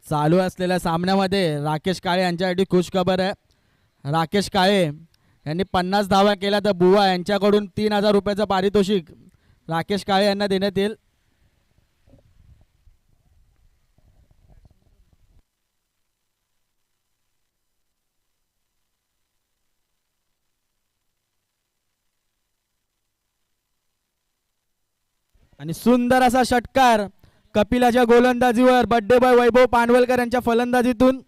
चालू असलेल्या सामन्यामध्ये राकेश काळे यांच्यासाठी खुश खबर आहे। राकेश काळे यांनी 50 धावा केल्या तर बुवा यांच्याकडून 3000 रुपयाचं पारितोषिक राकेश काळे यांना देण्यात येईल। आणि सुंदर असा षटकार कपिलाच्या गोलंदाजीवर बड्डे बॉय वैभव पानवलकर यांच्या फलंदाजीतून।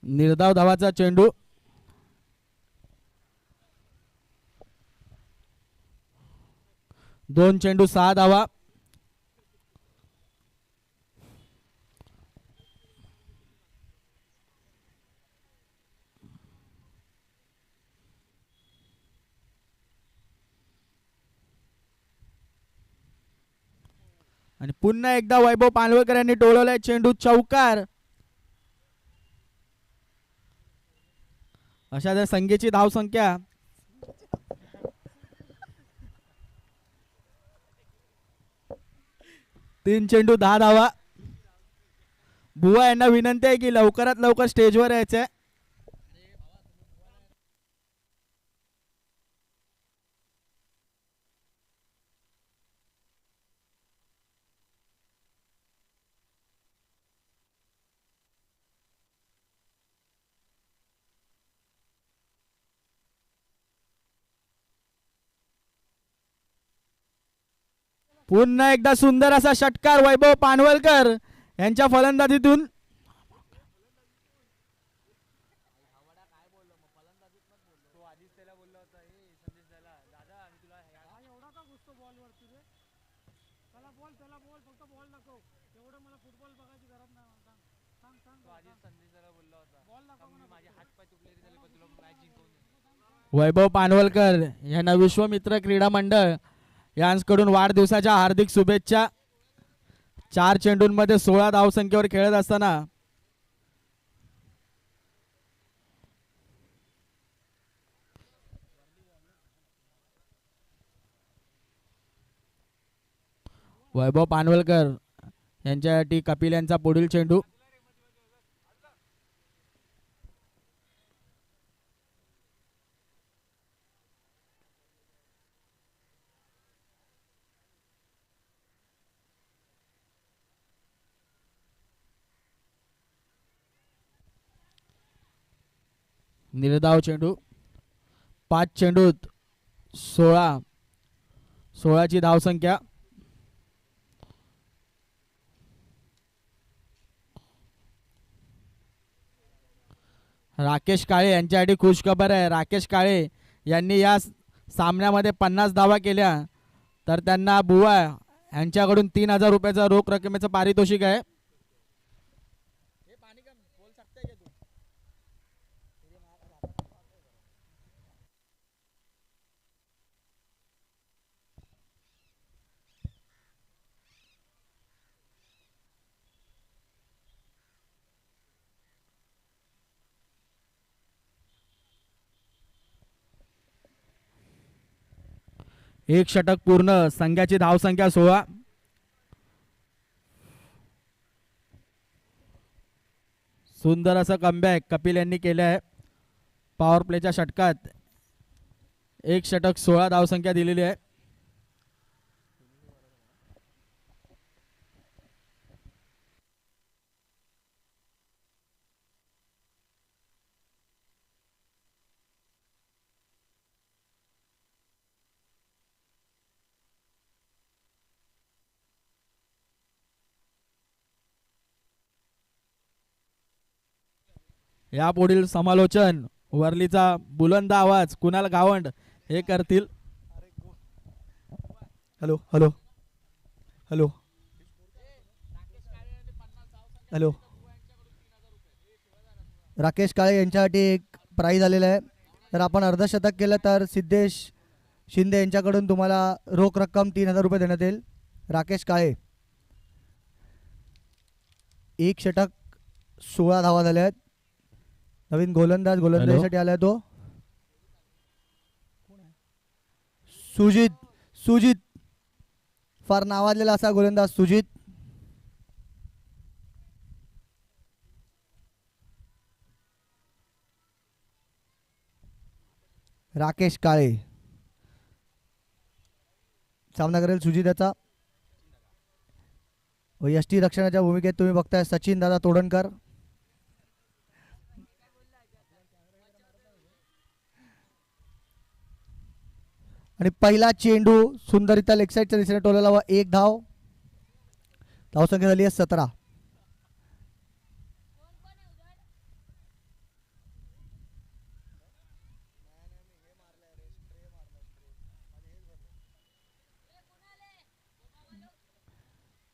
निर्धाव धावाचा चेंडू, दोन चेंडू 6 धावा। आणि पुन्हा एकदा वैभव पानवलकर यांनी टोलवलाय चेंडू चौकार। अशा संख्येची धावसंख्या 3 चेंडू 10 धावा। बुवा यांना विनंती आहे की लवकरात लवकर स्टेजवर यायचंय। पुन्हा एकदा सुंदर असा षटकार वैभव पानवलकर यांच्या फलंदाजीतून। वैभव पानवलकर यांना विश्वमित्र क्रीडा मंडळ यांकडून वाढदिवसाच्या हार्दिक शुभेच्छा। 4 चेंडूंमध्ये 16 धावसंख्येवर खेळत असताना वैभव पानवलकर यांच्यासाठी कपिल यांचा पुढील चेंडू। निर्धाव चेंडू, 5 चेंडूत 16ची धावसंख्या। राकेश काळे यांच्यासाठी खुश खबर आहे। राकेश काळे यांनी या सामन्यामध्ये 50 धावा केल्या तर त्यांना बुवा यांच्याकडून 3000 रुपयाचं रोख रकमेचं पारितोषिक आहे। एक षटक पूर्ण, संघाची धावसंख्या 16। सुंदर असं कमबॅक कपिल यांनी केलं आहे। पॉवर प्लेच्या षटकात एक षटक 16 धावसंख्या दिलेली आहे। यापुढील समालोचन वरलीचा बुलंद आवाज कुणाल गावंड हे करतील। Hello hello hello hello. Rakesh Kale यांच्यासाठी एक प्राईज आलेलं आहे. तर आपण अर्धशतक केलं तर सिद्धेश शिंदे यांच्याकडून तुम्हाला रोख रक्कम 3000 रुपये देण्यात येईल. राकेश काळे एक षटक 16 धावा झाल्या आहेत. नवीन गोलंदाजीसाठी आलाय तो सुजित फार नावाजलेला असा गोलंदाज सुजित. राकेश काळे सामना करेल सुजित याचा. व यष्टी रक्षणाच्या भूमिकेत तुम्ही बघताय सचिन दादा तोडणकर. आणि पहिला चेंडू सुंदररित्या लेग साईडच्या दिशेने टोलला व एक धाव. धावसंख्या झाली आहे 17.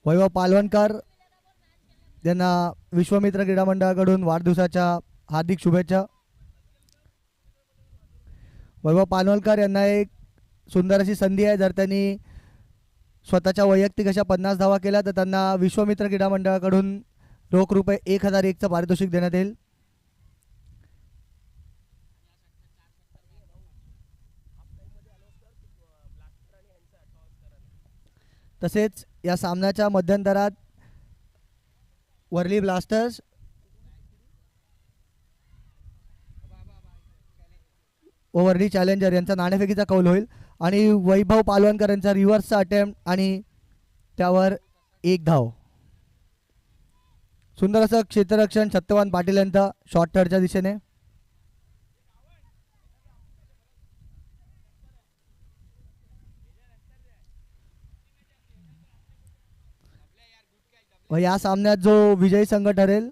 वैभव पालवणकर यांना विश्वमित्र क्रीडा मंडळाकडून वाढदिवसाच्या हार्दिक शुभेच्छा. वैभव पालवणकर यांना एक सुंदर अशी संधी आहे. जर त्यांनी स्वतःच्या वैयक्तिक अशा 50 धावा केल्या तर त्यांना विश्वमित्र क्रीडा मंडळाकडून रोख रुपये 1001चं पारितोषिक देण्यात येईल. तसेच या सामन्याच्या मध्यंतरात वर्ली ब्लास्टर्स व वर्ली चॅलेंजर यांचा नाणेफेकीचा कौल होईल. आणि वैभव पालवणकर यांचा रिव्हर्सचा अटेम्प्ट आणि त्यावर एक धाव. सुंदर असं क्षेत्ररक्षण सत्यवान पाटील यांचा शॉर्ट थर्डच्या दिशेने. व या सामन्यात जो विजयी संघ ठरेल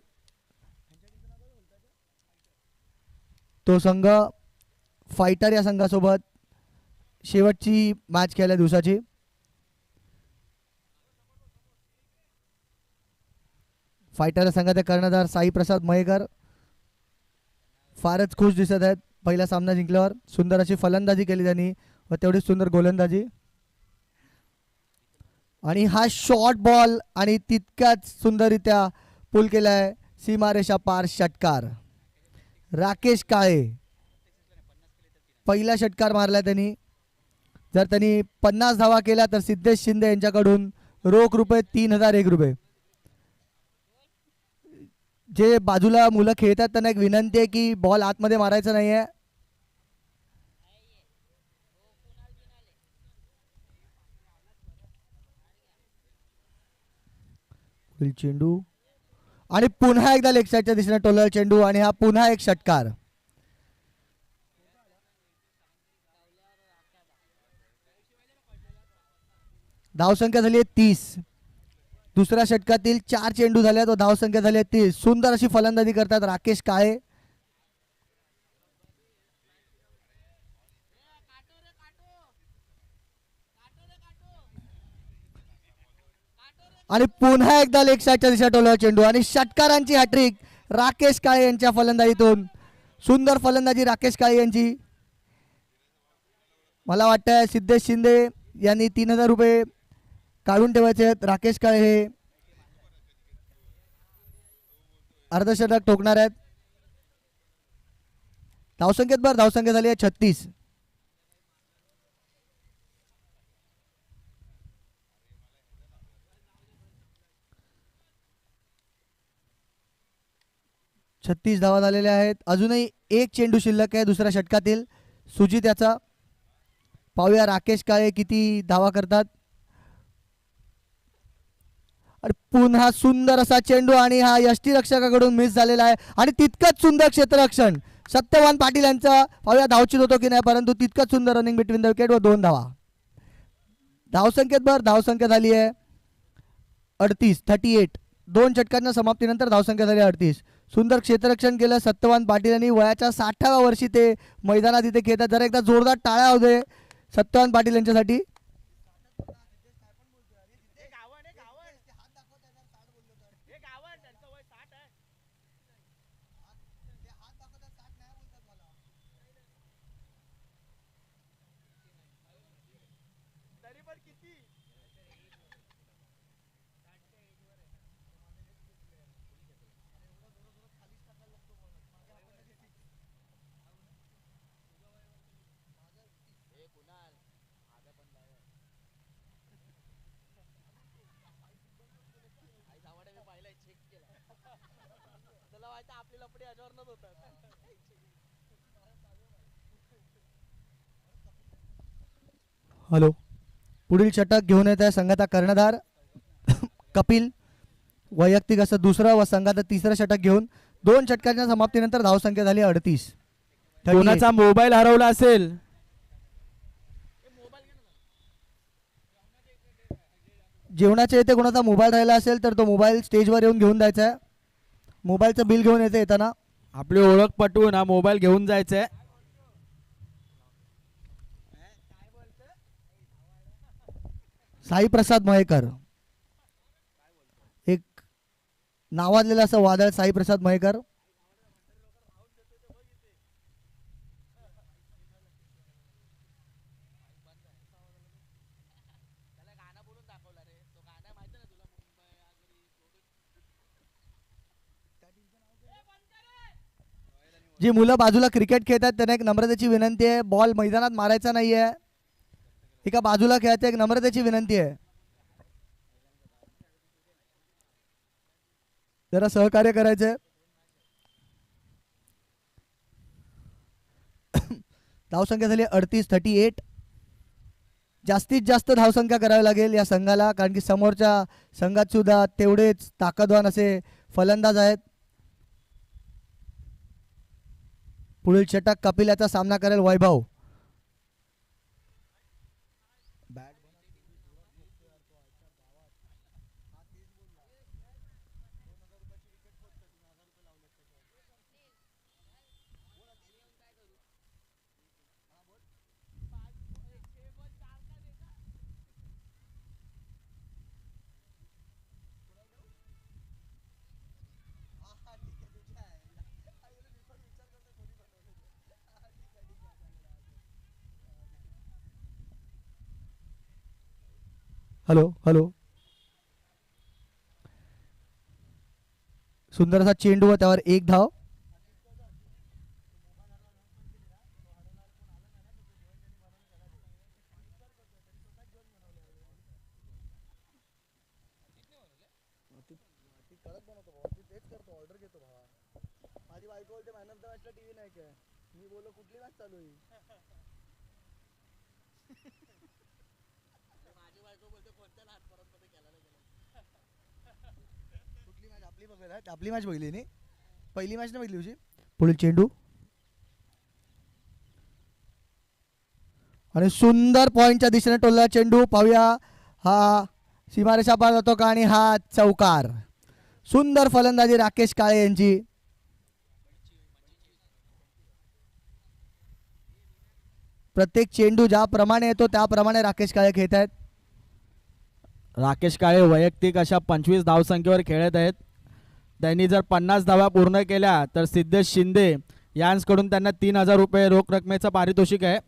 तो संघ फायटर या संघासोबत शेवटची मॅच खेळल्या दिवसाची. फायटर संघाचे कर्णधार साई प्रसाद मयेकर फारच खुश दिसत आहेत. पहिला सामना जिंकल्यावर सुंदर अशी फलंदाजी केली त्यांनी व तेवढी सुंदर गोलंदाजी. आणि हा शॉर्ट बॉल आणि तितक्याच सुंदररित्या पुल केलाय सीमारेषा पार षटकार. राकेश काळे पहिला षटकार मारला त्यांनी. जर त्यांनी 50 धावा केल्या तर सिद्धेश शिंदे यांच्याकडून रोख रुपये 3001 रुपये. जे बाजूला मुलं खेळतात त्यांना एक विनंती आहे की बॉल आतमध्ये मारायचा नाही आहे. चेंडू आणि पुन्हा एकदा लेग साईडच्या दिशेने टोलला चेंडू आणि हा पुन्हा एक षटकार. धावसंख्या झाली आहे 30. दुसऱ्या षटकातील 4 चेंडू झाले व धावसंख्या झाली आहे 30. सुंदर अशी फलंदाजी करतात राकेश काळे. आणि पुन्हा एकदा लेग साईडच्या दिशेने टोलला चेंडू आणि षटकारांची हॅट्रिक राकेश काळे यांच्या फलंदाजीतून. सुंदर फलंदाजी राकेश काळे यांची. मला वाटतं सिद्धेश शिंदे यांनी 3000 रुपये काढून ठेवायचे आहेत. राकेश काळे हे अर्धशतक ठोकणार आहेत. धावसंख्या झाली आहे 36. धावा झालेल्या आहेत. अजूनही एक चेंडू शिल्लक आहे दुसऱ्या षटकातील. सुजित याचा पाहूया राकेश काळे किती धावा करतात. आणि पुन्हा सुंदर असा चेंडू आणि हा यष्टीरक्षकाकडून मिस झालेला आहे. आणि तितकंच सुंदर क्षेत्ररक्षण सत्यवान पाटील यांचा. पाहूया धावचित होतो की नाही परंतु तितकंच सुंदर रनिंग बिटवीन द विकेट व 2 धावा. धावसंख्या झाली आहे 38. 2 षटकांच्या समाप्तीनंतर धावसंख्या झाली 38. सुंदर क्षेत्ररक्षण केलं सत्यवान पाटील यांनी. वयाच्या 60व्या वर्षी ते मैदानात इथे खेळतात. जरा एकदा जोरदार टाळ्या होते सत्यवान पाटील यांच्यासाठी. हॅलो. पुढील षटक घेऊन येत आहे संघाचा कर्णधार कपिल. वैयक्तिक असं दुसरं व संघाचं तिसरं षटक घेऊन 2 षटकांच्या समाप्तीनंतर धावसंख्या झाली 38. कोणाचा मोबाईल हरवला असेल जेवणाच्या इथे कोणाचा मोबाईल राहिला असेल तर तो मोबाईल स्टेजवर येऊन घेऊन जायचा आहे. मोबाईलचं बिल घेऊन येताना आपली ओळख पटवून हा मोबाईल घेऊन जायचा आहे. साई प्रसाद मयेकर, एक नावाजलेलं असं वादळ साई प्रसाद मयेकर. जी मुलं बाजूला क्रिकेट खेळतात त्यांना एक नम्रतेची विनंती आहे, बॉल मैदानात मारायचा नाही आहे. एका बाजूला खेळायचं, एक नम्रतेची विनंती आहे, जरा सहकार्य करायचंय. धावसंख्या झाली 38. जास्तीत जास्त धावसंख्या करावी लागेल या संघाला, कारण की समोरच्या संघात सुद्धा तेवढेच ताकदवान असे फलंदाज आहेत. पुढील षटक कपिल याचा सामना करेल वैभव. Hello hello. सुंदर असा चेंडू व त्यावर 1 धाव. माझी बायको बोलते मॅन ऑफ द मॅचला टीव्ही नाही काय. मी बोललो कुठली मॅच चालू आहे. माझी बायको बोलते कोणत्या लहानपणामध्ये खेळायला गेला. कुठली मॅच आपली बघायला, आपली मॅच बघितली नाही, पहिली मॅच नाही बघितली तुझी. पुढील चेंडू आणि सुंदर पॉइंटच्या दिशेने टोलला चेंडू. पाहूया हा सीमारेषा पार जातो का, आणि हा चौकार. सुंदर फलंदाजी राकेश काळे यांची. प्रत्येक चेंडू ज्याप्रमाणे येतो त्याप्रमाणे राकेश काळे खेळत आहेत. राकेश काळे वैयक्तिक अशा 25 धावसंख्येवर खेळत आहेत. त्यांनी जर 50 धावा पूर्ण केल्या तर सिद्धेश शिंदे यांकडून त्यांना 3000 रुपये रोख रकमेचं पारितोषिक आहे.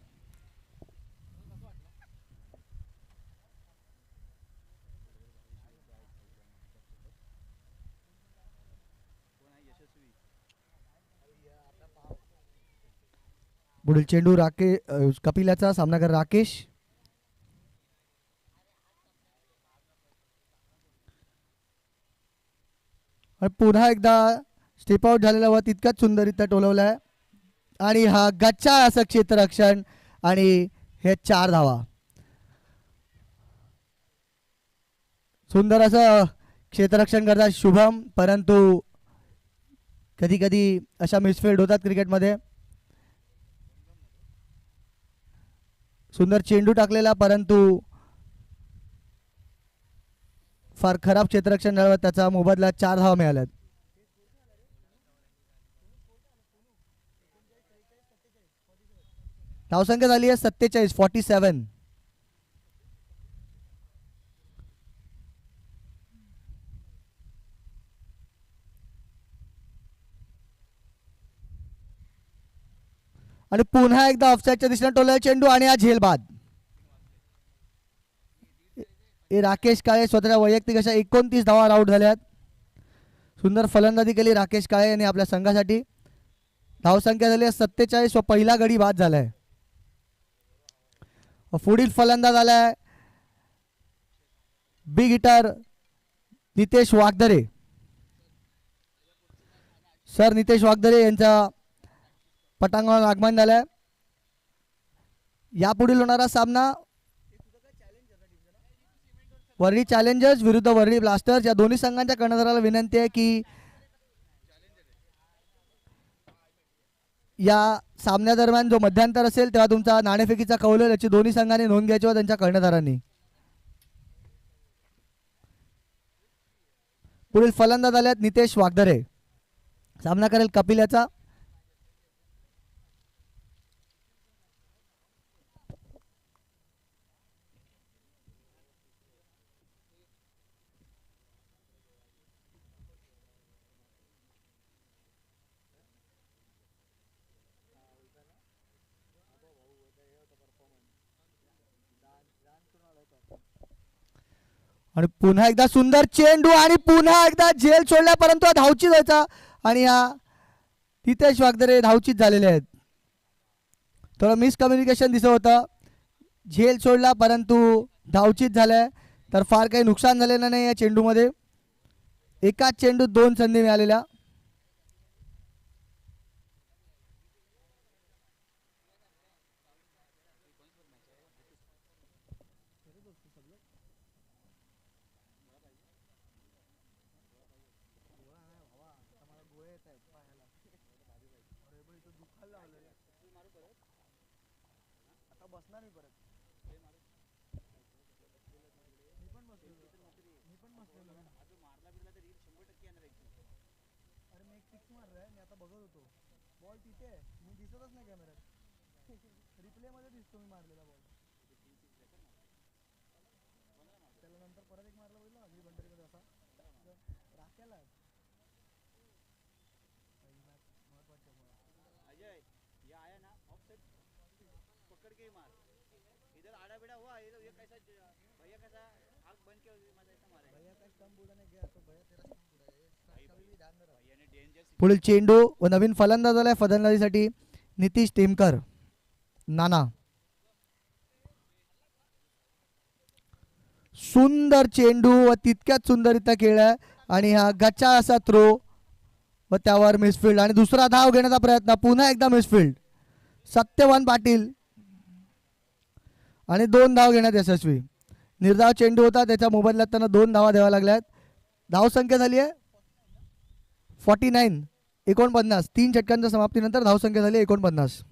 पुढील चेंडू कपिलाचा सामना कर राकेश. आणि पुन्हा एकदा स्टेप आउट झालेला व तितकाच सुंदररित्या टोलवलाय. आणि हा गच्चा असं क्षेत्ररक्षण आणि हे 4 धावा. सुंदर असं क्षेत्ररक्षण करतात शुभम, परंतु कधी कधी अशा मिसफिल्ड होतात क्रिकेटमध्ये. सुंदर चेंडू टाकलेला, परंतु फार खराब क्षेत्ररक्षण झालं, त्याचा मोबदला 4 धावा मिळाल्यात. धावसंख्या झाली आहे 47. आणि पुन्हा एकदा ऑफसाईडच्या दिशेने टोलला चेंडू आणि हा झेलबाद. राकेश काळे स्वतःच्या वैयक्तिक अशा 29 धावा आउट झाल्यात. सुंदर फलंदाजी केली राकेश काळे यांनी आपल्या संघासाठी. धावसंख्या झाली 47 व पहिला गडी बाद झालाय. पुढील फलंदाज आलाय big hitter Nitesh Wagdare. Sir Nitesh Wagdare यांचा पटांगणावर आगमन झालंय. यापुढील होणारा सामना वर्ली चॅलेंजर्स विरुद्ध वर्ली ब्लास्टर्स. या दोन्ही संघांच्या कर्णधाराला विनंती आहे की या सामन्यादरम्यान जो मध्यांतर असेल तेव्हा तुमचा नाणेफेकीचा कौल होईल याची दोन्ही संघांनी नोंद घ्यायची व त्यांच्या कर्णधारांनी. पुढील फलंदाज आले नितेश वागदरे. सामना करेल कपिल याचा. आणि पुन्हा एकदा सुंदर चेंडू आणि पुन्हा एकदा झेल सोडला परंतु हा धावचीत व्हायचा आणि हा नितेश वागदरे धावचीत झालेले आहेत. थोडं मिसकम्युनिकेशन दिसत होतं. झेल सोडला परंतु धावचीत झालाय. तर फार काही नुकसान झालेलं नाही या चेंडूमध्ये. एकाच चेंडूत 2 संधी मिळालेल्या. पुढील चेंडू व नवीन फलंदाज आलाय फलंदाजीसाठी नितीश टेमकर नाना. सुंदर चेंडू व तितक्याच सुंदररित्या खेळलाय आणि हा गच्चा असा थ्रो व त्यावर मिसफिल्ड आणि दुसरा धाव घेण्याचा प्रयत्न. पुन्हा एकदा मिसफिल्ड. सत्यवान पाटील आणि 2 धाव घेण्यात यशस्वी. निर्धाव चेंडू होता त्याच्या मोबदल्यात त्यांना 2 धावा द्याव्या लागल्यात. धावसंख्या झाली आहे 49 49. 3 षटकांच्या समाप्तीनंतर धावसंख्या झाली 49.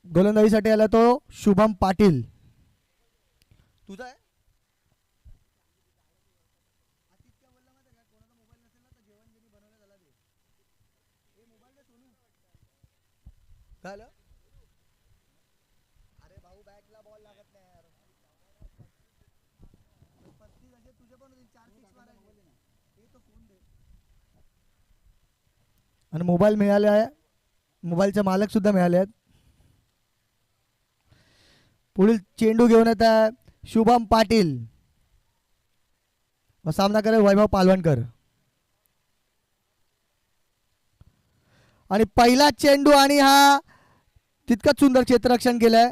गोलंदाजीसाठी आला तो शुभम पाटील. तुझा आहे काय झालं? अरे भाऊ बॅटला बॉल लागत नाही यार. 35 असे तुझे पण 4 6 मारायचे. हे तो फोन दे. आणि मोबाईल मिळाले आहे. मोबाईलचे मालक सुद्धा मिळाले आहेत. पुढील चेंडू घेऊन येत आहे शुभम पाटील. व सामना करेल वैभव पालवणकर. आणि पहिला चेंडू आणि हा तितकंच सुंदर क्षेत्ररक्षण केलंय.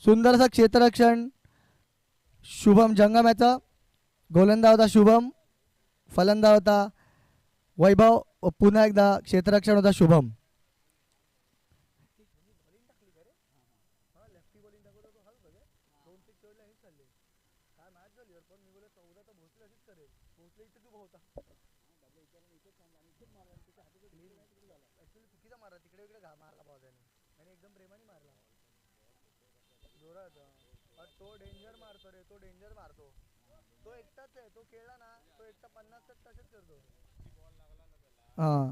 सुंदर असं क्षेत्ररक्षण शुभम जंगम याचं. गोलंदाज होता शुभम, फलंदाज होता वैभव, पुन्हा एकदा क्षेत्ररक्षण होता शुभम. तो डेंजर मारतो रे, तो डेंजर मारतो. तो एकटाच आहे, तो खेळला ना तो एकटा 50 तसेच करतो. हा,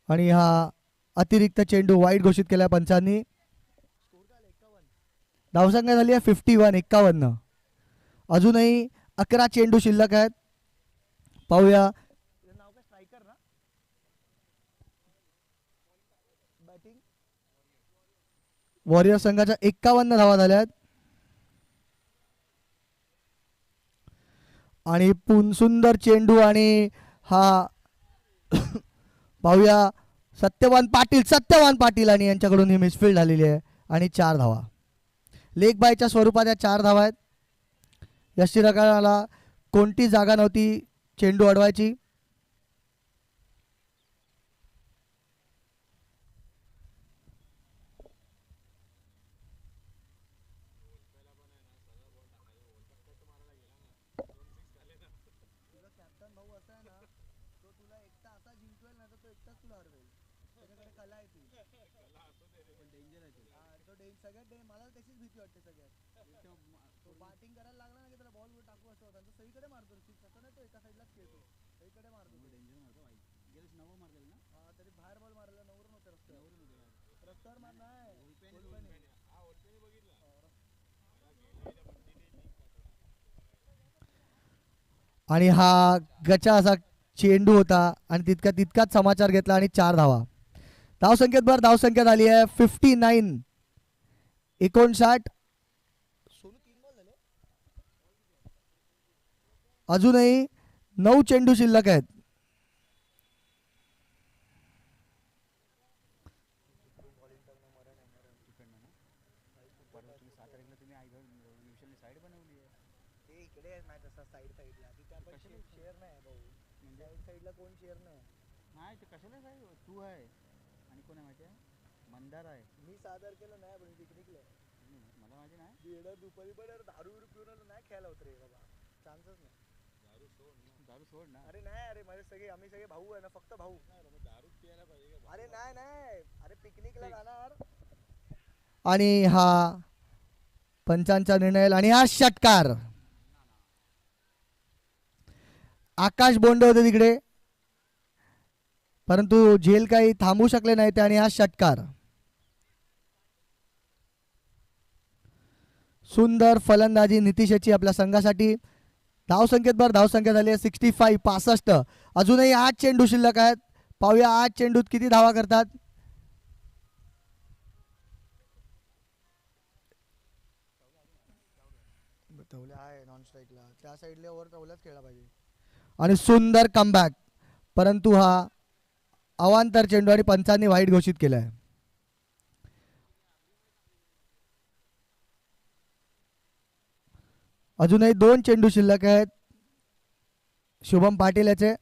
आणि हा अतिरिक्त चेंडू वाईट घोषित केला पंचांनी. धावसंख्या झाली आहे 51, 51. अजूनही 11 चेंडू शिल्लक आहेत. पाहूया. नाव काय स्ट्रायकर ना. बॅटिंग वॉरियर संघाच्या 51 धावा झाल्या आहेत. आणि सुंदर चेंडू आणि हा पाहूया सत्यवान पाटील आणि यांच्याकडून ही मिसफील्ड झालेली आहे. आणि 4 धावा लेग बायच्या स्वरूपात या 4 धावा आहेत. यष्टीरकाला कोणती जागा नव्हती चेंडू अडवायची. मला त्याचीच भीती वाटते सगळ्यात. तो बॅटिंग करायला लागला ना की त्याला बॉल टाकू असं होतं. सगळीकडे मारतो तसं नाही, तो एका साईडलाच खेळतो, सगळीकडे मारतो. डेंजर मारतो गेल्याच नवं मारलेलं ना. हा, तरी बाहेर बॉल मारला, नवरून होते रस्त्यावर मार नाही. आणि हा गचा असा चेंडू होता आणि तितकाच समाचार घेतला आणि 4 धावा. धावसंख्या झाली आहे 59, 59. अजूनही 9 चेंडू शिल्लक आहेत. कोण शेअर नाही ते कशाला साहेब. तू आहे आणि कोण आहे माहिती आहे, मंदार आहे. मी सादर केलं नाही पण पिकनिकला मला माहिती नाही. दुपारी पण दारू पिऊन नाही खेळायला होत रे बाबा, चान्सच नाही. दारू सोड ना. अरे नाही, अरे माझे सगळे आम्ही सगळे भाऊ आहे ना, फक्त भाऊ. दारू पियायला पाहिजे. अरे नाही, अरे पिकनिकला जाणार. आणि हा पंचांचा निर्णय आणि हा षटकार. आकाश बोंडे होते तिकडे परंतु झेल काही थांबू शकले नाही ते. आणि हा षटकार. सुंदर फलंदाजी नितीश याची आपल्या संघासाठी. धावसंख्या झाली आहे 65, 65. अजूनही 8 चेंडू शिल्लक आहेत. पाहूया 8 चेंडूत किती धावा करतात. आहे नॉन स्ट्राईकला, त्या साईडला वर तवलाच खेळला पाहिजे. आणि सुंदर कमबॅक, परंतु हा अवांतर चेंडू आणि पंचांनी वाईट घोषित केला आहे. अजूनही 2 चेंडू शिल्लक आहेत शुभम पाटील याचे.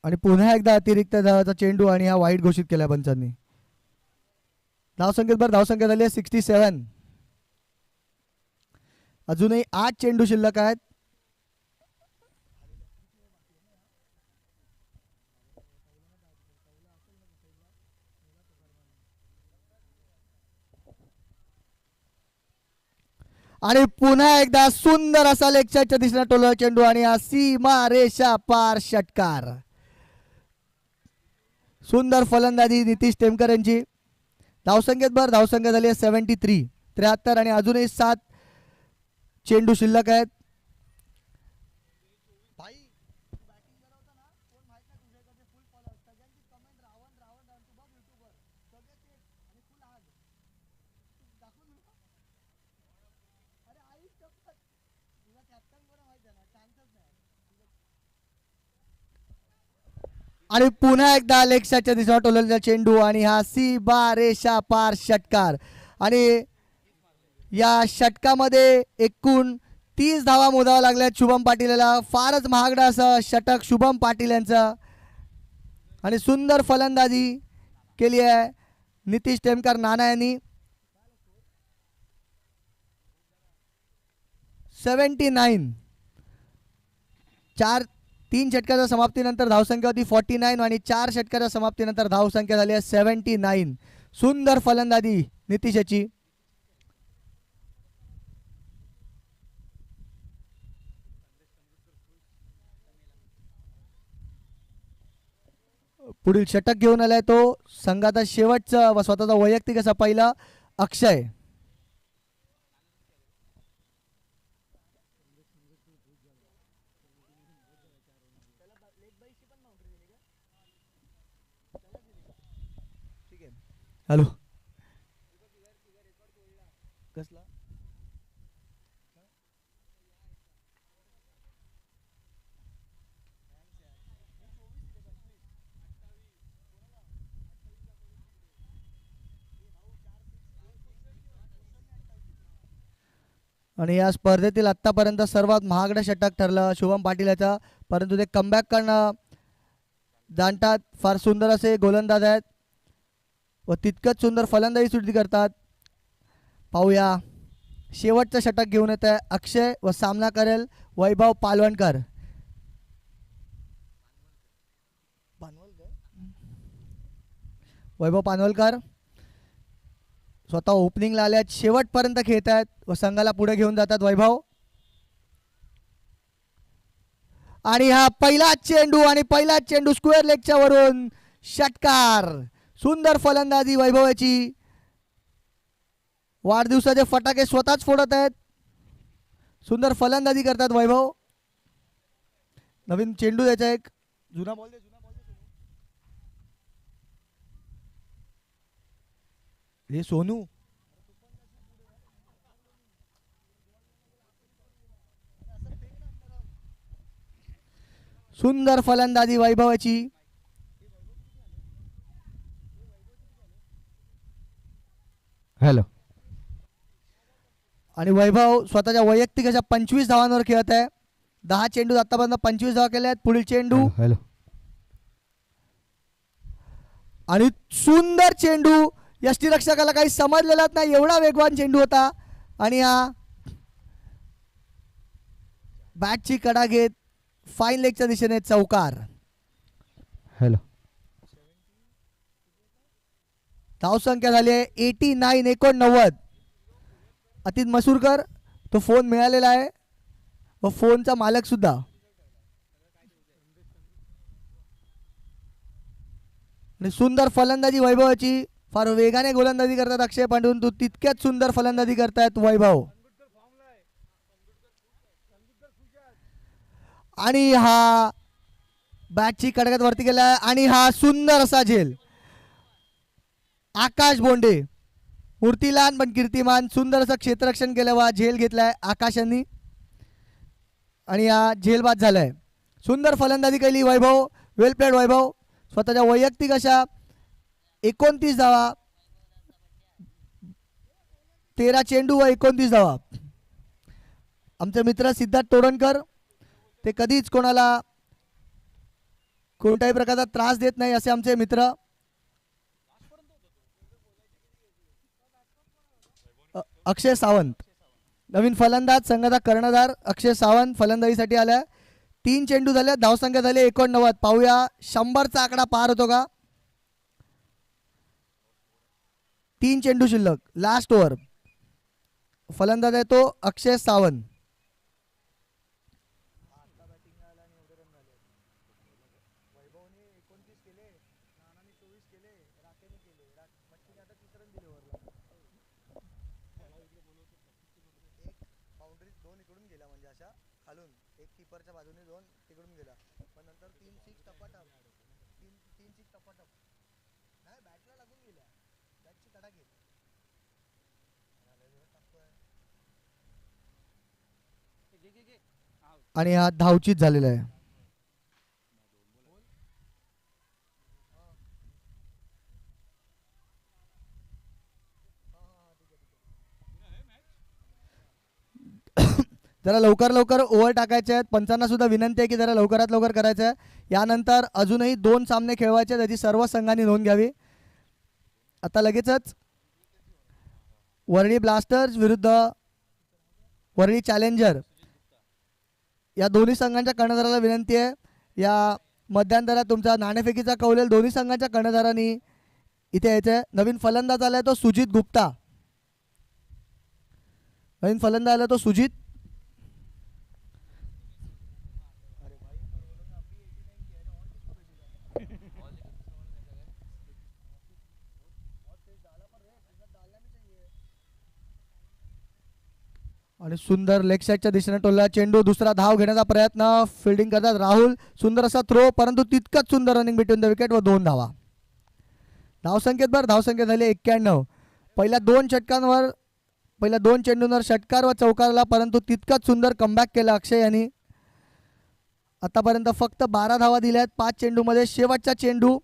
आणि पुन्हा एकदा अतिरिक्त धावाचा चेंडू आणि हा वाईट घोषित केला पंचांनी. धावसंख्या झाली आहे 67. अजूनही 8 चेंडू शिल्लक आहेत. आणि पुन्हा एकदा सुंदर असा लेगच्या दिशेने टोलला चेंडू आणि हा सीमा रेषा पार षटकार. सुंदर फलंदाजी नितीश टेमकर यांची. धावसंख्या झाली आहे 73, 73. आणि अजूनही 7 चेंडू शिल्लक आहेत. आणि पुन्हा एकदा लेग साईडच्या दिशेला टोललेला चेंडू आणि हा सीमा रेषा पार षटकार. आणि या षटकामध्ये एकूण 30 धावा मोजाव्या लागल्यात शुभम पाटील याला. फारच महागडा असं षटक शुभम पाटील यांचं. आणि सुंदर फलंदाजी केली आहे नितीश टेमकर नाना यांनी. 79. 3 षटकाच्या समाप्तीनंतर धावसंख्या होती 49 आणि 4 षटकाच्या समाप्तीनंतर धावसंख्या झाली आहे 79. सुंदर फलंदाजी नितीश याची. पुढील षटक घेऊन आलाय तो संघाचा शेवटचा व स्वतःचा वैयक्तिक असा पहिला अक्षय. हॅलो कसला आणि या स्पर्धेतील आत्तापर्यंत सर्वात महागडं षटक ठरलं शुभम पाटील याचा. परंतु ते कमबॅक करणं जाणतात. फार सुंदर असे गोलंदाज आहेत व तितकंच सुंदर फलंदाजी सुद्धा करतात. पाहूया शेवटचं षटक घेऊन येत आहे अक्षय व सामना करेल वैभव पालवणकर. वैभव पानवलकर स्वतः ओपनिंगला आले आहेत. शेवटपर्यंत खेळत आहेत व संघाला पुढे घेऊन जातात वैभव. आणि हा पहिला चेंडू आणि पहिला चेंडू स्क्वेअर लेगच्या वरून षटकार. सुंदर फलंदाजी वैभवाची. वाढदिवसाचे फटाके स्वतःच फोडत आहेत. सुंदर फलंदाजी करतात वैभव. नवीन चेंडू द्यायचा एक जुना बॉल दे. हे सोनू सुंदर फलंदाजी वैभवाची. हॅलो. आणि वैभव स्वतःच्या वैयक्तिक अशा 25 धावांवर खेळत आहे. 10 चेंडू आतापर्यंत 25 धावा केल्या आहेत. पुढील चेंडू हॅलो. आणि सुंदर चेंडू. यष्टीरक्षकाला काही समजलेलाच नाही एवढा वेगवान चेंडू होता. आणि हा बॅटची कडा घेत फाईन लेगच्या दिशेने चौकार. हॅलो. धावसंख्या झाली आहे 89. अतित मसूरकर तो फोन मिळालेला आहे व फोनचा मालक सुद्धा. आणि सुंदर फलंदाजी वैभवाची. फार वेगाने गोलंदाजी करतात अक्षय पांडून. तो तितक्याच सुंदर फलंदाजी करतायत वैभव. आणि हा बॅटची कडकत वरती गेला आणि हा सुंदर असा झेल. आकाश बोंडे मूर्ती लहान पण कीर्तिमान. सुंदर असं क्षेत्ररक्षण केलं वा झेल घेतलाय आकाशांनी आणि हा झेल बाद झालाय. सुंदर फलंदाजी केली वैभव. वेल प्लेड वैभव. स्वतःच्या वैयक्तिक अशा 29 धावा. 13 चेंडू व 29 धावा. आमचे मित्र सिद्धार्थ तोडणकर ते कधीच कोणाला कोणत्याही प्रकारचा त्रास देत नाही असे आमचे मित्र. अक्षय सावंत नवीन फलंदाज संघाचा कर्णधार अक्षय सावंत फलंदाजीसाठी आलाय. 3 चेंडू झाले. धावसंख्या झाली 89. पाहूया 100चा आकडा पार होतो का. 3 चेंडू शिल्लक. Last over. फलंदाज आहे तो अक्षय सावंत. कीपरच्या बाजूने 2 तिकडून गेला पण नंतर 3 6 टपाटप 3 6 टपाटप नाही बॅटला लागून गेला. बॅटची कडा घेत आणि हा धावचीत झालेला आहे. जरा लवकर लवकर ओव्हर टाकायचे आहेत. पंचांना सुद्धा विनंती आहे की जरा लवकरात लवकर करायचं आहे. यानंतर अजूनही 2 सामने खेळवायचे आहेत, त्याची सर्व संघांनी नोंद घ्यावी. आता लगेचच वरळी ब्लास्टर्स विरुद्ध वरळी चॅलेंजर या दोन्ही संघांच्या कर्णधाराला विनंती आहे, या मध्यांतरात तुमचा नाणेफेकीचा कौल दोन्ही संघांच्या कर्णधारांनी इथे यायचं आहे. नवीन फलंदाज आलाय तो सुजित गुप्ता. नवीन फलंदाज आला तो सुजित. आणि सुंदर लेग साईडच्या दिशेने टोलला चेंडू. दुसरा धाव घेण्याचा प्रयत्न. फिल्डिंग करतात राहुल. सुंदर असा थ्रो, परंतु तितकंच सुंदर रनिंग बिटवीन द विकेट व 2 धावा. धावसंख्येत धावसंख्या झाली 91. पहिल्या 2 षटकांवर, पहिल्या 2 चेंडूंवर षटकार व चौकारला, परंतु तितकंच सुंदर कमबॅक केला अक्षय यांनी. आतापर्यंत फक्त 12 धावा दिल्या आहेत 5 चेंडूमध्ये. शेवटचा चेंडू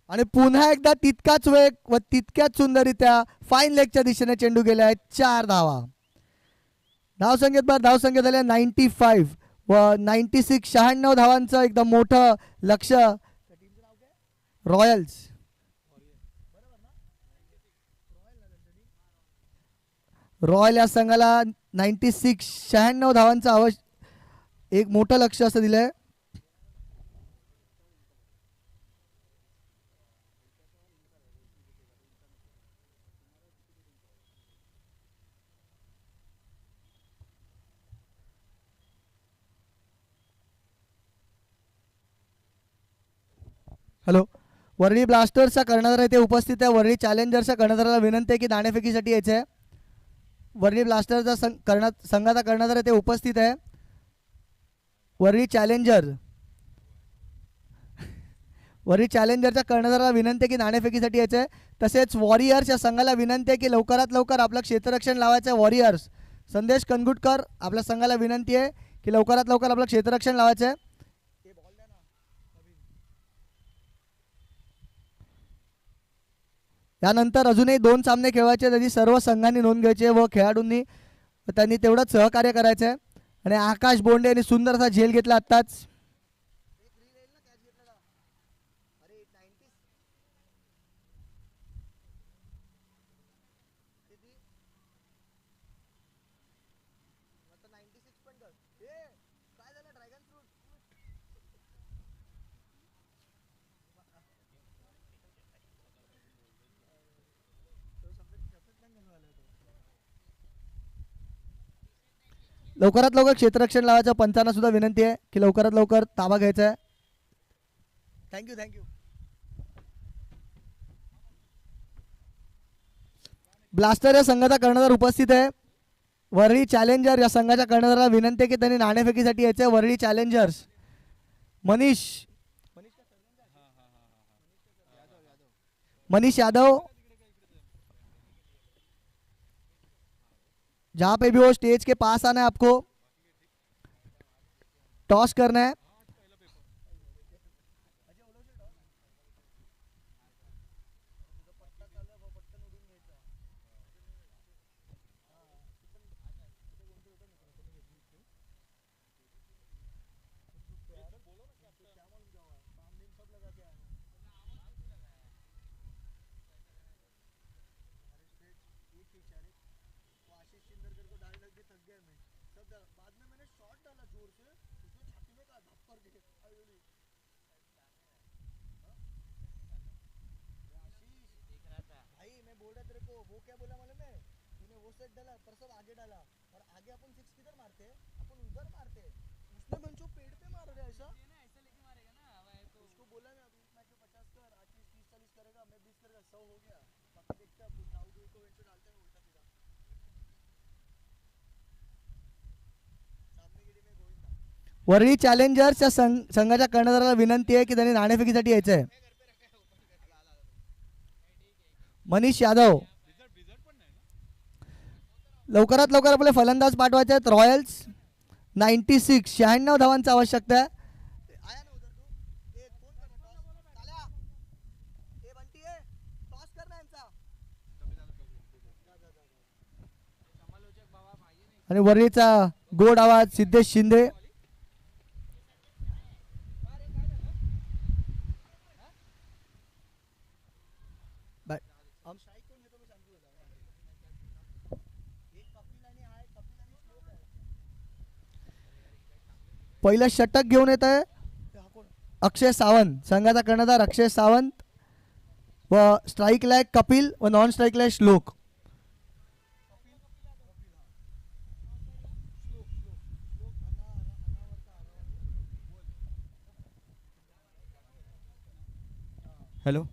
आणि पुन्हा एकदा तितकाच वेग व तितक्याच सुंदररित्या फाईन लेगच्या दिशेने चेंडू गेला आहे. 4 धावा. धावसंख्येत झाल्या 95 व 96. 96 धावांचं एकदम मोठं लक्ष रॉयल्स. रॉयल या संघाला 96 96 धावांचं एक मोठं लक्ष असं दिलंय. हॅलो, वरळी ब्लास्टर्सचा कर्णधार इथे उपस्थित आहे. वरळी चॅलेंजर्सच्या कर्णधाराला विनंती आहे की नाणेफेकीसाठी यायचं आहे. वरळी ब्लास्टर्सचा संघाचा कर्णधार इथे उपस्थित आहे. वरळी चॅलेंजरच्या कर्णधाराला विनंती आहे की नाणेफेकीसाठी यायचं आहे. तसेच वॉरियर्स या संघाला विनंती आहे की लवकरात लवकर आपलं क्षेत्ररक्षण लावायचं आहे. वॉरियर्स संदेश कनगुटकर आपल्या संघाला विनंती आहे की लवकरात लवकर आपलं क्षेत्ररक्षण लावायचं आहे. त्यानंतर अजूनही 2 सामने खेळवायचे, त्याची सर्व संघांनी नोंद घ्यायची व खेळाडूंनी त्यांनी तेवढंच सहकार्य करायचं आहे. आणि आकाश बोंडे यांनी सुंदर असा झेल घेतला आत्ताच. लवकरात लवकर क्षेत्ररक्षण लावायचं. पंचांना सुद्धा विनंती आहे की लवकरात लवकर ताबा घ्यायचा आहे. थँक्यू. ब्लास्टर या संघाचा कर्णधार उपस्थित आहे. वरळी चॅलेंजर या संघाच्या कर्णधाराला विनंती आहे की त्यांनी नाणेफेकीसाठी यायचं आहे. वरळी चॅलेंजर्स मनीष यादव, जहां पे भी हो स्टेज के पास आना है, आपको टॉस करना है. वो क्या बोला मालूम है, तूने वो सेट डाला पर सब आगे डाला और आगे अपन सिक्स किधर मारते हैं, अपन उधर मारते हैं. उसने बंचो पेड़ पे मार रहा है ऐसा. ऐसा लेके मारेगा ना हवा तो उसको बोला मैं अभी मैच में 50 कर, 28 30 40 करेगा, मैं 20 करेगा, 100 हो गया. बाकी देखते हैं अपन दाऊद को वेंचो डालते हैं उल्टा सीधा. सामने गेली में गोविंदा. वरळी चॅलेंजर्सच्या संघाच्या कर्णधाराला विनंती आहे की त्यांनी नाणेफेकीसाठी यायचं आहे. मनीष यादव, लवकरात लवकर आपले फलंदाज पाठवायचे आहेत. रॉयल्स 96 धावांची आवश्यकता आहे. आणि वरळीचा गोड आवाज सिद्धेश शिंदे. पहिलं षटक घेऊन येत आहे अक्षय सावंत, संघाचा कर्णधार अक्षय सावंत. व स्ट्राईकला आहे कपिल व नॉन स्ट्राईकला आहे श्लोक. हॅलो.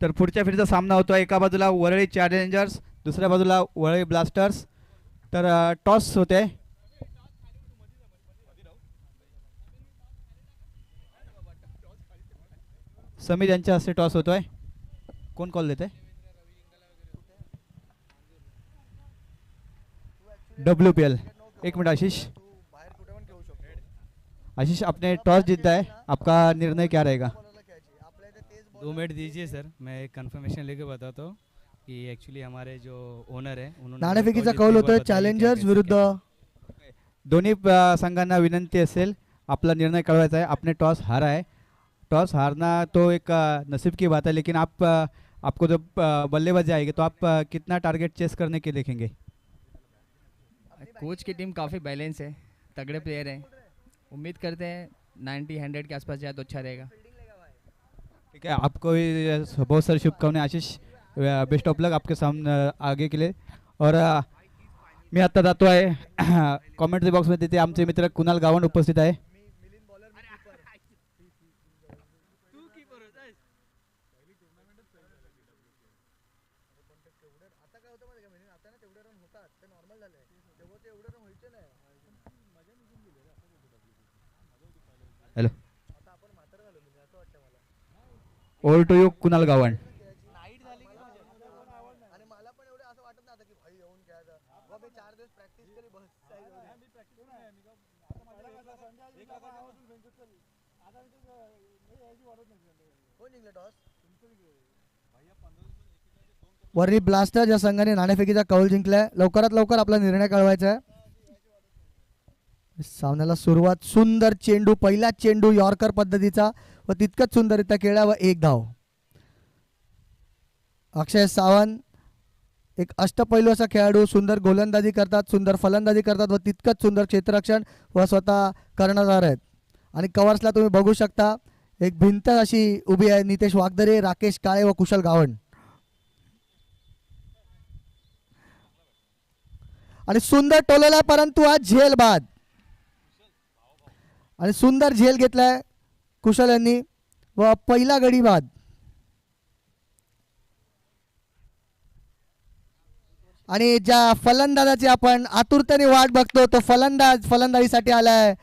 तर पुढच्या फेरीचा सामना होतो आहे. एका बाजूला वरळी चॅलेंजर्स, दुसऱ्या बाजूला वरळी ब्लास्टर्स. तर टॉस होते. समीर यांच्या हस्ते टॉस होतोय. कोण कॉल देते? WPL. एक मिनट आशीष. आशीष आपने टॉस जीता है, आपका निर्णय क्या रहेगा? 2 मिनट दीजिए सर, मैं एक कंफर्मेशन लेके बताता हूँ कि एक्चुअली हमारे जो ओनर है उन्होंने नाणेफेकीचा कौल होतोय चॅलेंजर्स विरुद्ध. दोन्ही संघांना विनंती असेल आपला निर्णय कळवायचा आहे. आपने टॉस हारा है. टॉस हारना तो एक नसीब की बात है, लेकिन आपको जब बल्लेबाजी आएगी तो आप कितना टारगेट चेस करने के देखेंगे? कोच की टीम काफ़ी बैलेंस है, तगड़े प्लेयर हैं. उम्मीद करते हैं 90-100 के आसपास जाए तो अच्छा रहेगा. ठीक है, आपको भी बहुत सारी शुभकामनाएं आशीष. बेस्ट ऑफ लक आपके सामने आगे के लिए. और मी आता जातो आहे कॉमेंट्री बॉक्समध्ये. तिथे आमचे मित्र कुणाल गावंड उपस्थित आहे. Hello. Over to you Kunal Gawand. Worli blaster या संघाने नाणेफेकीचा कौल जिंकलाय. लवकरात लवकर आपला निर्णय कळवायचा आहे. सामन्याला सुरुवात. सुंदर चेंडू, पहिला चेंडू यॉर्कर पद्धतीचा व तितकंच सुंदररित्या खेळला व 1 धाव. अक्षय सावंत एक अष्टपैलू असा खेळाडू, सुंदर गोलंदाजी करतात, सुंदर फलंदाजी करतात व तितकंच सुंदर क्षेत्ररक्षण व स्वतः कर्णधार आहेत. आणि कव्हर्सला तुम्ही बघू शकता एक भिंत अशी उभी आहे. नितेश वागदरे, राकेश काळे व कुशल गावंड. आणि सुंदर टोलला, परंतु आज झेल बाद. आणि सुंदर झेल घेतलाय कुशल यांनी व पहिला गडी बाद. आणि ज्या फलंदाजाची आपण आतुरतेने वाट बघतो तो फलंदाज फलंदाजीसाठी आलाय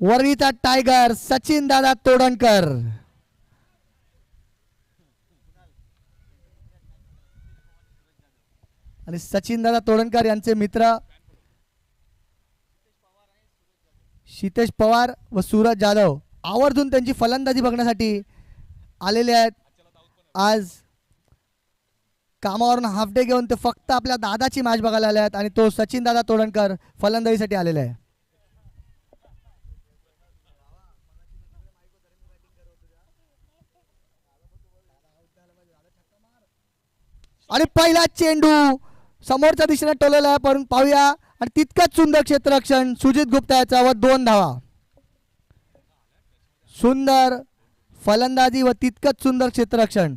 वरळीचा टायगर सचिन दादा तोडणकर. आणि सचिन दादा तोडणकर यांचे मित्र क्षितेश पवार व सूरज जाधव आवर्जून त्यांची फलंदाजी बघण्यासाठी आलेले आहेत. आज कामावरून हाफ डे घेऊन ते फक्त आपल्या दादाची मॅच बघायला आले आहेत आणि तो सचिन दादा तोडणकर फलंदाजीसाठी आलेला आहे. आणि पहिला चेंडू समोरच्या दिशेने टोलला आहे, पण पाहूया. आणि तितकंच सुंदर क्षेत्ररक्षण सुजित गुप्ता याचा व 2 धावा. सुंदर फलंदाजी व तितकंच सुंदर क्षेत्ररक्षण.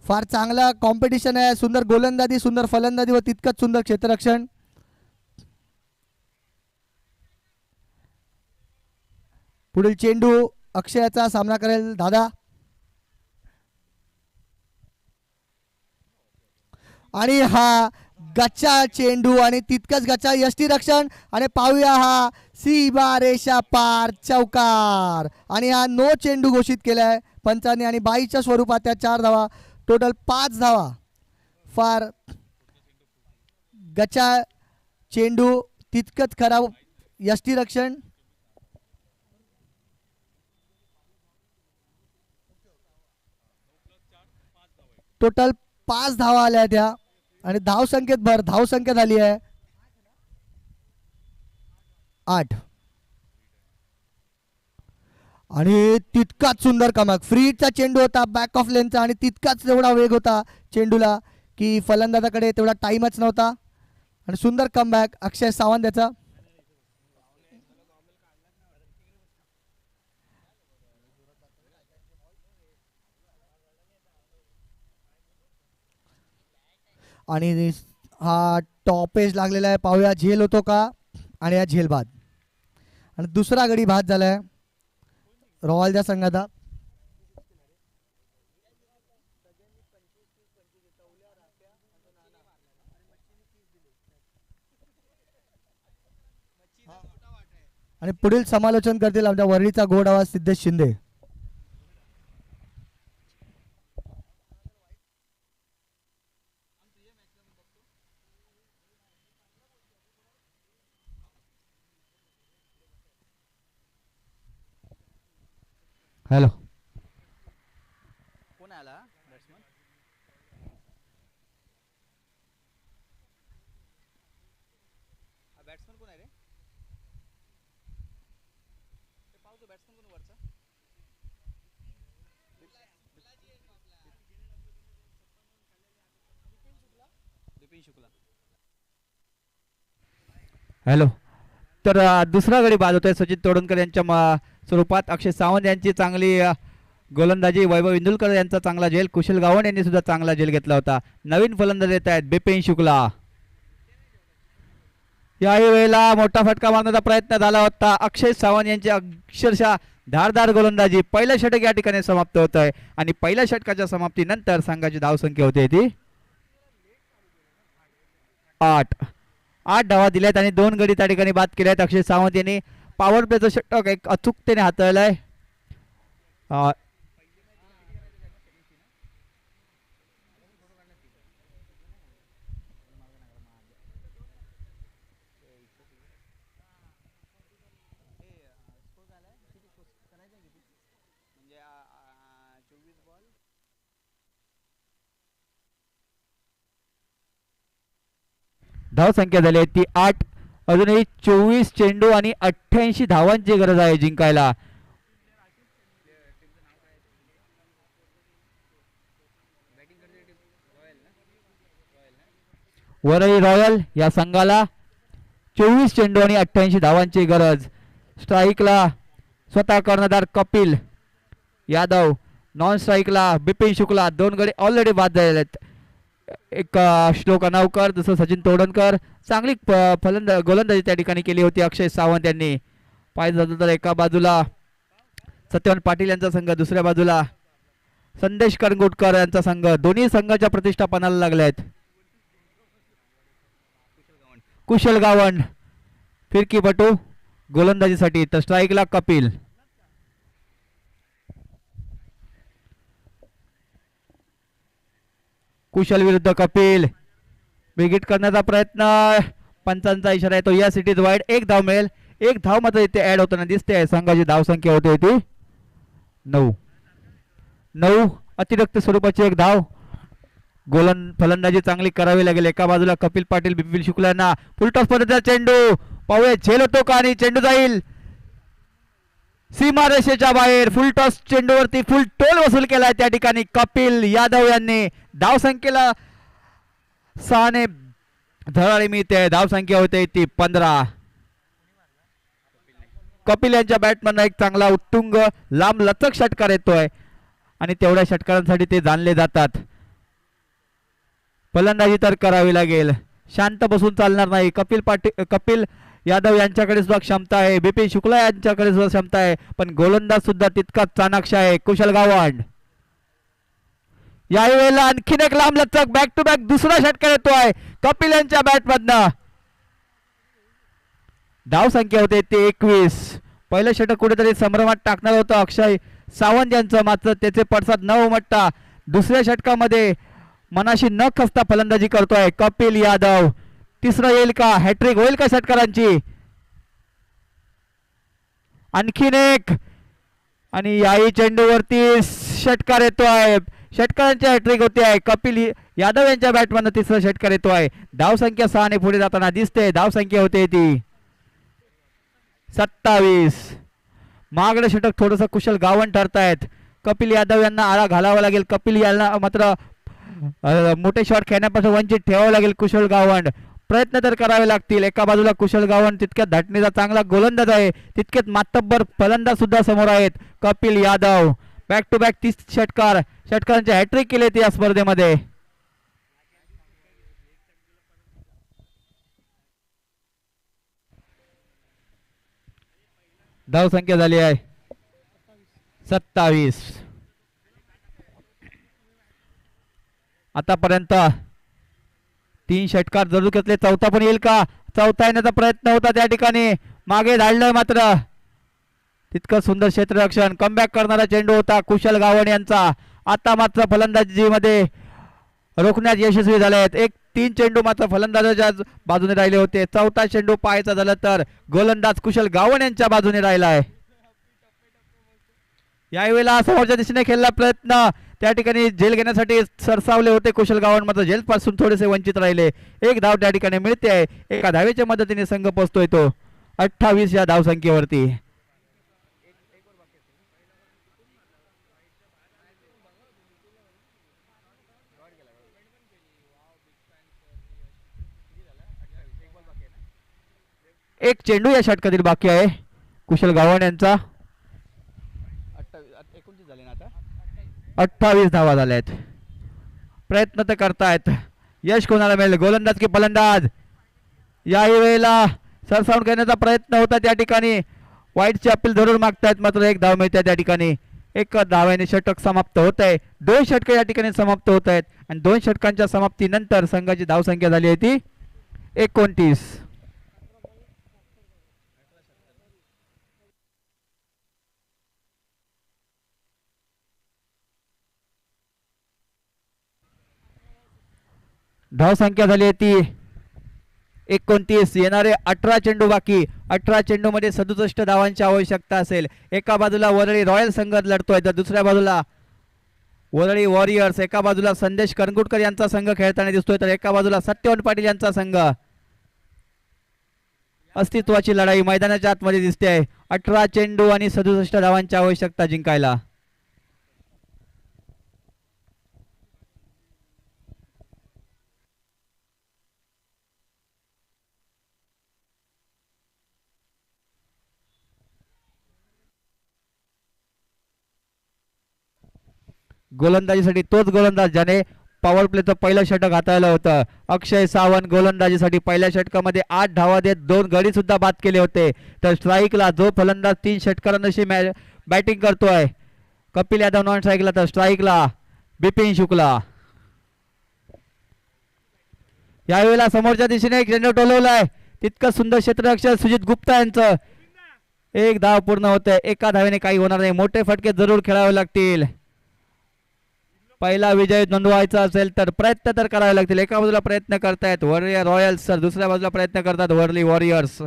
फार चांगला कॉम्पिटिशन आहे. सुंदर गोलंदाजी, सुंदर फलंदाजी व तितकंच सुंदर क्षेत्ररक्षण. पुढील चेंडू अक्षयाचा सामना करेल दादा. आणि हा गच्चा चेंडू आणि तितकंच गच्चा यष्टीरक्षण. आणि पाहूया हा सीमारेषा पार चौकार. आणि हा नो चेंडू घोषित केलाय पंचांनी आणि 22च्या स्वरूपात त्या 4 धावा. टोटल 5 धावा. फार गच्चा चेंडू, तितकंच खराब यष्टीरक्षण. टोटल 5 धावा आल्या त्या आणि धावसंख्येत भर. धावसंख्या झाली आहे 8. आणि तितकाच सुंदर कमबॅक. फ्रीचा चेंडू होता बॅक ऑफ लेनचा आणि तितकाच तेवढा वेग होता चेंडूला की फलंदाजाकडे तेवढा टाइमच नव्हता. आणि सुंदर कमबॅक अक्षय सावंत याचा. आणि हा टॉप एज लागलेला आहे. पाहूया झेल होतो का. आणि हा झेल बाद. आणि दुसरा गडी बाद झालाय रॉयलच्या संघाचा. आणि पुढील समालोचन करतील आमच्या वरळीचा गोड आवाज सिद्धेश शिंदे. हॅलो. कोण आला बॅट्समन? बॅट्समन कोण आहे रे? ते पाहतो बॅट्समन कोण वरचा? बिपिन शुक्ला. हॅलो. तर दुसरा गडी बाद होतोय सचिन तोडणकर यांच्या स्वरूपात. अक्षय सावंत यांची चांगली गोलंदाजी, वैभव इंदुलकर यांचा चांगला झेल, कुशल गावंड यांनी सुद्धा चांगला झेल घेतला होता. नवीन फलंदाज येत आहेत बिपिन शुक्ला. याही वेळेला मोठा फटका मारण्याचा प्रयत्न झाला होता. अक्षय सावंत यांची अक्षरशः धारदार गोलंदाजी. पहिलं षटक या ठिकाणी समाप्त होत आहे आणि पहिल्या षटकाच्या समाप्तीनंतर संघाची धावसंख्या होते ती 8. 8 धावा दिल्यात आणि 2 गडी त्या ठिकाणी बाद केले आहेत. अक्षय सावंत यांनी पॉवर प्लेचं षटक एक अचूकतेने हाताळलंय. म्हणजे 24 बॉल धावसंख्या झाली आहे ती 8. अजूनही 24 चेंडू आणि 88 धावांची गरज आहे जिंकायला. वरळी रॉयल या संघाला 24 चेंडू आणि 88 धावांची गरज. स्ट्राईकला स्वतः कर्णधार कपिल यादव, नॉन स्ट्राईकला बिपिन शुक्ला. 2 गडी ऑलरेडी बाद झालेले आहेत. एक श्लोक अनावकर, दुसरं सचिन तोडणकर. चांगली गोलंदाजी त्या ठिकाणी केली होती अक्षय सावंत यांनी. पाहिजे जातं तर एका बाजूला सत्यवान पाटील यांचा संघ, दुसऱ्या बाजूला संदेश करंगुटकर यांचा संघ. दोन्ही संघाच्या प्रतिष्ठा पणाला लागल्या आहेत. कुशल गावंड फिरकीपटू गोलंदाजीसाठी, तर स्ट्राईकला कपिल. कुशल विरुद्ध कपिल. विकेट करण्याचा प्रयत्न, पंचांचा इशारा येतो. या सिटीत वाईड. 1 धाव मिळेल. 1 धाव मात्र इथे ऍड होताना दिसते. संघाची धावसंख्या होते ती 9. अतिरिक्त स्वरूपाची 1 धाव. फलंदाजी चांगली करावी लागेल. एका बाजूला कपिल पाटील, बिपिन शुक्ला यांना फुलटॉस पर्यंतचा चेंडू. पाहूया झेल होतो का आणि चेंडू जाईल सीमा रेषेच्या बाहेर. फुलटॉस चेंडूवरती फुल टोल वसूल केलाय त्या ठिकाणी कपिल यादव यांनी. धावसंख्येला 6 ने धडाडी मिळते. धावसंख्या होते ती 15. कपिल यांच्या बॅटमन एक चांगला उत्तुंग लांब लचक षटकार येतोय आणि तेवढ्या षटकारांसाठी ते जाणले जातात. फलंदाजी तर करावी लागेल. शांत बसून चालणार नाही. कपिल यादव यांच्याकडे सुद्धा क्षमता आहे. बिपिन शुक्ला यांच्याकडे सुद्धा क्षमता आहे. पण गोलंदाज सुद्धा तितकाच चाणाक्ष आहे कुशल गावंड. याही वेळेला आणखीन एक लांब लचक बॅक टू बॅक दुसरा षटकार येतोय कपिल यांच्या बॅटमधनं. धाव संख्या होते ते 21. पहिलं षटक कुठेतरी संभ्रमात टाकणार होतं अक्षय सावंत यांचं, मात्र त्याचे पडसाद न उमटता दुसऱ्या षटकामध्ये मनाशी न खसता फलंदाजी करतोय कपिल यादव. तिसरं येईल का? हॅट्रिक होईल का षटकारांची? आणखीन एक आणि याही चेंडूवरती षटकार येतोय. षटकारांची हॅट्रिक होते आहे. कपिल यादव यांच्या बॅटमधनं तिसरा षटकार येतोय. धाव संख्या 6 ने पुढे जाताना दिसते. धाव संख्या होते ती 27. मागडे षटक थोडंसं कुशल गावण ठरतायत. कपिल यादव यांना आळा घालावा लागेल. कपिल यांना मात्र मोठे शॉट खेळण्यापासून वंचित ठेवावं लागेल. कुशल गावंड प्रयत्न तर करावे लागतील. एका बाजूला कुशल गावंड तितक्या धाटणीचा चांगला गोलंदाज आहे, तितकेच मातब्बर फलंदाज सुद्धा समोर आहेत. Kapil Yadav back to back 30 षटकारांचे हॅट्रिक केले या स्पर्धेमध्ये. धाव संख्या झाली आहे 27. आतापर्यंत 3 षटकार जरूर घेतले. चौथा पण येईल का? चौथा येण्याचा प्रयत्न होता त्या ठिकाणी, मागे धाडलंय मात्र तितकं सुंदर क्षेत्ररक्षण. कमबॅक करणारा चेंडू होता कुशल गावण यांचा. आता मात्र फलंदाजीमध्ये रोखण्यात यशस्वी झाले आहेत. 3 चेंडू मात्र फलंदाजाच्या बाजूने राहिले होते. चौथा चेंडू पाहायचा झाला तर गोलंदाज कुशल गावण यांच्या बाजूने राहिलाय. यावेळेला समोरच्या दिशेने खेळला प्रयत्न, त्या ठिकाणी झेल घेण्यासाठी सरसावले होते कुशल गावण, मात्र झेल पासून थोडेसे वंचित राहिले. 1 धाव त्या ठिकाणी मिळते आहे. एका धावेच्या मदतीने संघ पोहोचतोय तो 28 या धावसंख्येवरती. एक चेंडू या षटकातील बाकी आहे कुशल गावण यांचा. 28 धावा झाल्या आहेत. प्रयत्न तर करतायत, यश कोणाला मिळेल? गोलंदाज की फलंदाज? याही वेळेला सरसावून घेण्याचा प्रयत्न होता त्या ठिकाणी. वाईटची अपील जरूर मागतायत, मात्र 1 धाव मिळते त्या ठिकाणी. 1 धावाने षटक समाप्त होत आहे. 2 षटक या ठिकाणी समाप्त होत आहेत आणि 2 षटकांच्या समाप्तीनंतर संघाची धावसंख्या झाली आहे ती 29. धावसंख्या झाली आहे ती 29. येणारे 18 चेंडू बाकी. 18 चेंडू मध्ये 67 धावांची आवश्यकता असेल. एका बाजूला वरळी रॉयल संघ लढतोय तर दुसऱ्या बाजूला वरळी वॉरियर्स. एका बाजूला संदेश करंगुटकर यांचा संघ खेळताना दिसतोय तर एका बाजूला सत्यवान पाटील यांचा संघ. अस्तित्वाची लढाई मैदानाच्या आतमध्ये दिसते आहे. 18 चेंडू आणि 67 धावांची आवश्यकता जिंकायला. गोलंदाजीसाठी तोच गोलंदाज ज्याने पॉवर प्लेचं पहिलं षटक हाताळलं होतं, अक्षय सावंत. गोलंदाजीसाठी पहिल्या षटकामध्ये 8 धावा देत 2 गडी सुद्धा बाद केले होते. तर स्ट्राईकला जो फलंदाज 3 षटकारांशी बॅटिंग करतोय कपिल यादव नॉन स्ट्राईकला, तर स्ट्राईकला बिपिन शुक्ला. यावेळेला समोरच्या दिशेने एक चेंडू टोलवलाय, तितकं सुंदर क्षेत्ररक्षण सुजित गुप्ता यांचं. 1 धाव पूर्ण होते. एका धावेने काही होणार नाही, मोठे फटके जरूर खेळावे लागतील. पहिला विजय नोंदवायचा असेल तर प्रयत्न तर करावे लागतील. एका बाजूला प्रयत्न करतायत वरळी रॉयल्स, तर दुसऱ्या बाजूला प्रयत्न करतात वरळी वॉरियर्स.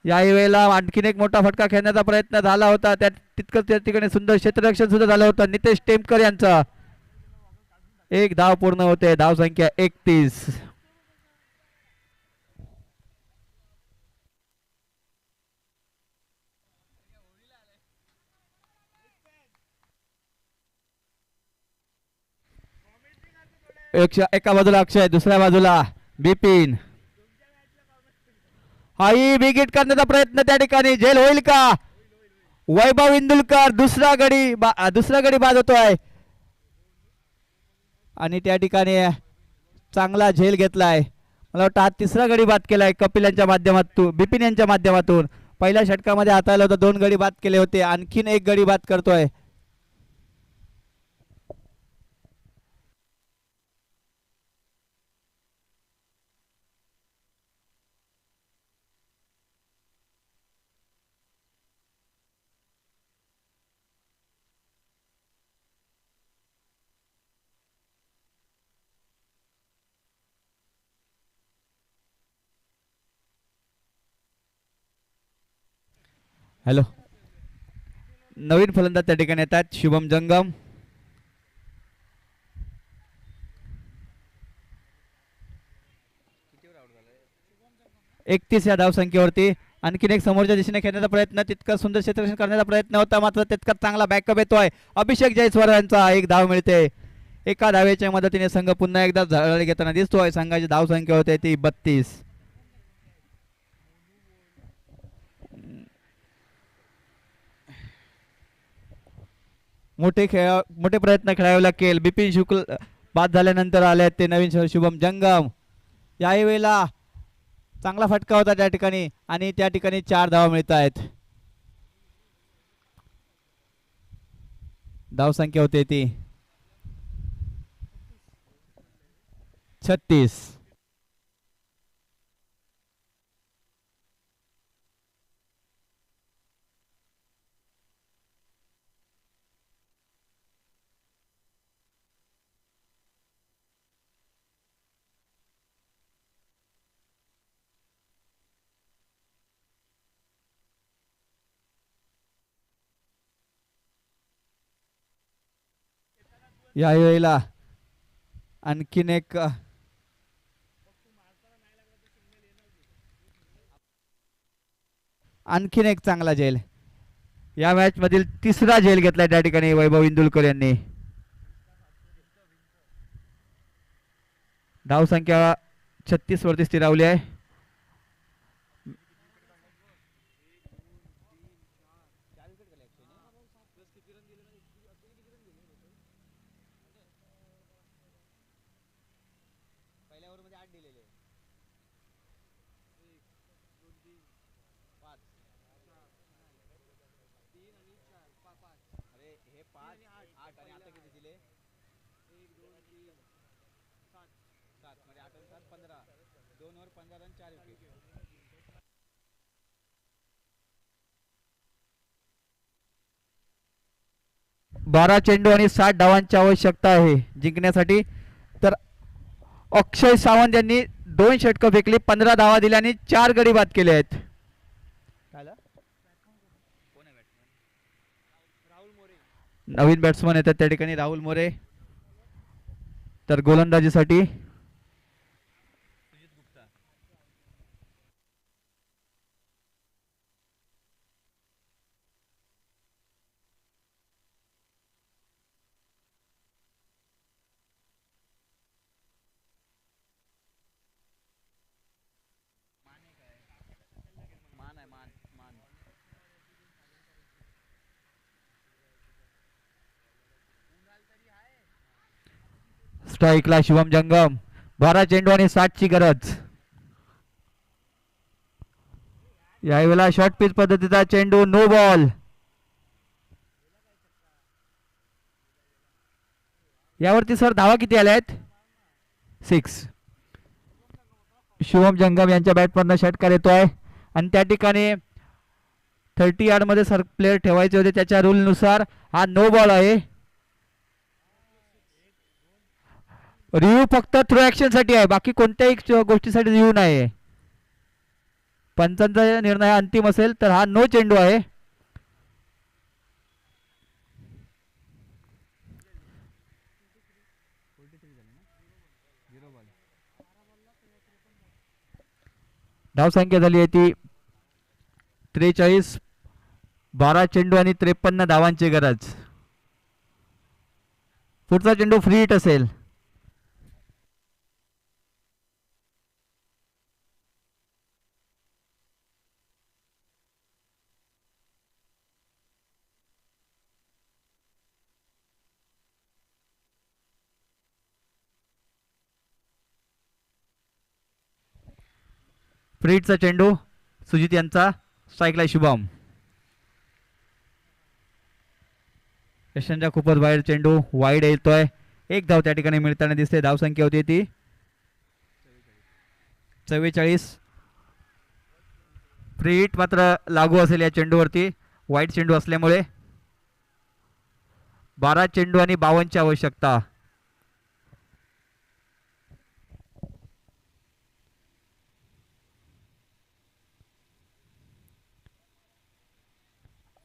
याही वेळेला आणखीन एक मोठा फटका खेळण्याचा प्रयत्न झाला होता, त्यात तितकंच त्या ठिकाणी सुंदर क्षेत्ररक्षण सुद्धा झालं होतं नितेश टेमकर यांचा. 1 धाव पूर्ण होते. धाव संख्या 31. एका बाजूला अक्षय, दुसऱ्या बाजूला बिपिन. हाई बिगिट करण्याचा प्रयत्न त्या ठिकाणी, झेल होईल का? वैभव इंदुलकर दुसरा गडी बाद होतोय आणि त्या ठिकाणी चांगला झेल घेतलाय. मला वाटतं हा 3रा गडी बाद केलाय कपिल यांच्या माध्यमातून, बिपिन यांच्या माध्यमातून. पहिल्या षटकामध्ये हाताळलं होतं, 2 गडी बाद केले होते, आणखीन 1 गडी बाद करतोय. हॅलो, नवीन फलंदाज त्या ठिकाणी येतात शुभम जंगम. एकतीस या धावसंख्येवरती आणखीन एक समोरच्या दिशेने खेळण्याचा प्रयत्न, तितकं सुंदर क्षेत्ररक्षण करण्याचा प्रयत्न होता, मात्र तितका चांगला बॅकअप येतोय. अभिषेक जयस्वाल यांचा एक धाव मिळते. एका धावेच्या मदतीने संघ पुन्हा एकदा झळाळी घेताना दिसतोय. संघाची धाव संख्या होते ती 32. मोठे प्रयत्न खेळावे लागेल. बिपिन शुक्ल बाद झाल्यानंतर आले ते नवीन शुभम जंगम. याही वेळेला चांगला फटका होता त्या ठिकाणी आणि त्या ठिकाणी 4 धावा मिळत आहेत. धाव संख्या होते ती 36. या वेळेला आणखीन एक चांगला झेल. या मॅच मधील तिसरा झेल घेतलाय त्या ठिकाणी वैभव इंदुलकर यांनी. धाव संख्या 36 वरती स्थिरावली आहे. बारा चेंडू आणि 60 धावांची आवश्यकता आहे जिंकण्यासाठी. तर अक्षय सावंत यांनी 2 षटकं फेकली, 15 धावा दिल्या आणि 4 गडी बाद केले आहेत. नवीन बॅट्समन येतात त्या ठिकाणी राहुल मोरे. तर गोलंदाजीसाठी स्ट्राईकला शिवम जंगम. 12 चेंडू आणि 60 ची गरज. यावेळेला शॉर्ट पिच पद्धतीचा चेंडू, नो बॉल. यावरती सर धावा किती आल्या आहेत? 6. शिवम जंगम यांच्या बॅटमधनं षटकार येतोय आणि त्या ठिकाणी 30 यार्ड मध्ये सर प्लेअर ठेवायचे होते, त्याच्या रूल नुसार हा नो बॉल आहे. रिव्ह्यू फक्त थ्रो ऍक्शन साठी आहे, बाकी कोणत्याही गोष्टीसाठी रिव्ह्यू नाही. पंचांचा निर्णय अंतिम असेल तर हा नो चेंडू आहे. धाव संख्या झाली आहे ती 43. 12 चेंडू आणि 53 धावांची गरज. पुढचा चेंडू फ्री हिट असेल. फ्रीटचा चेंडू सुजित यांचा. स्ट्राईकला शुभम. यशांच्या खूपच बाहेर चेंडू वाईड येतोय. 1 धाव त्या ठिकाणी मिळताना दिसते. धाव संख्या होती ती 44. फ्री हिट मात्र लागू असेल या चेंडूवरती, वाईड चेंडू असल्यामुळे. 12 चेंडू आणि 52 ची आवश्यकता.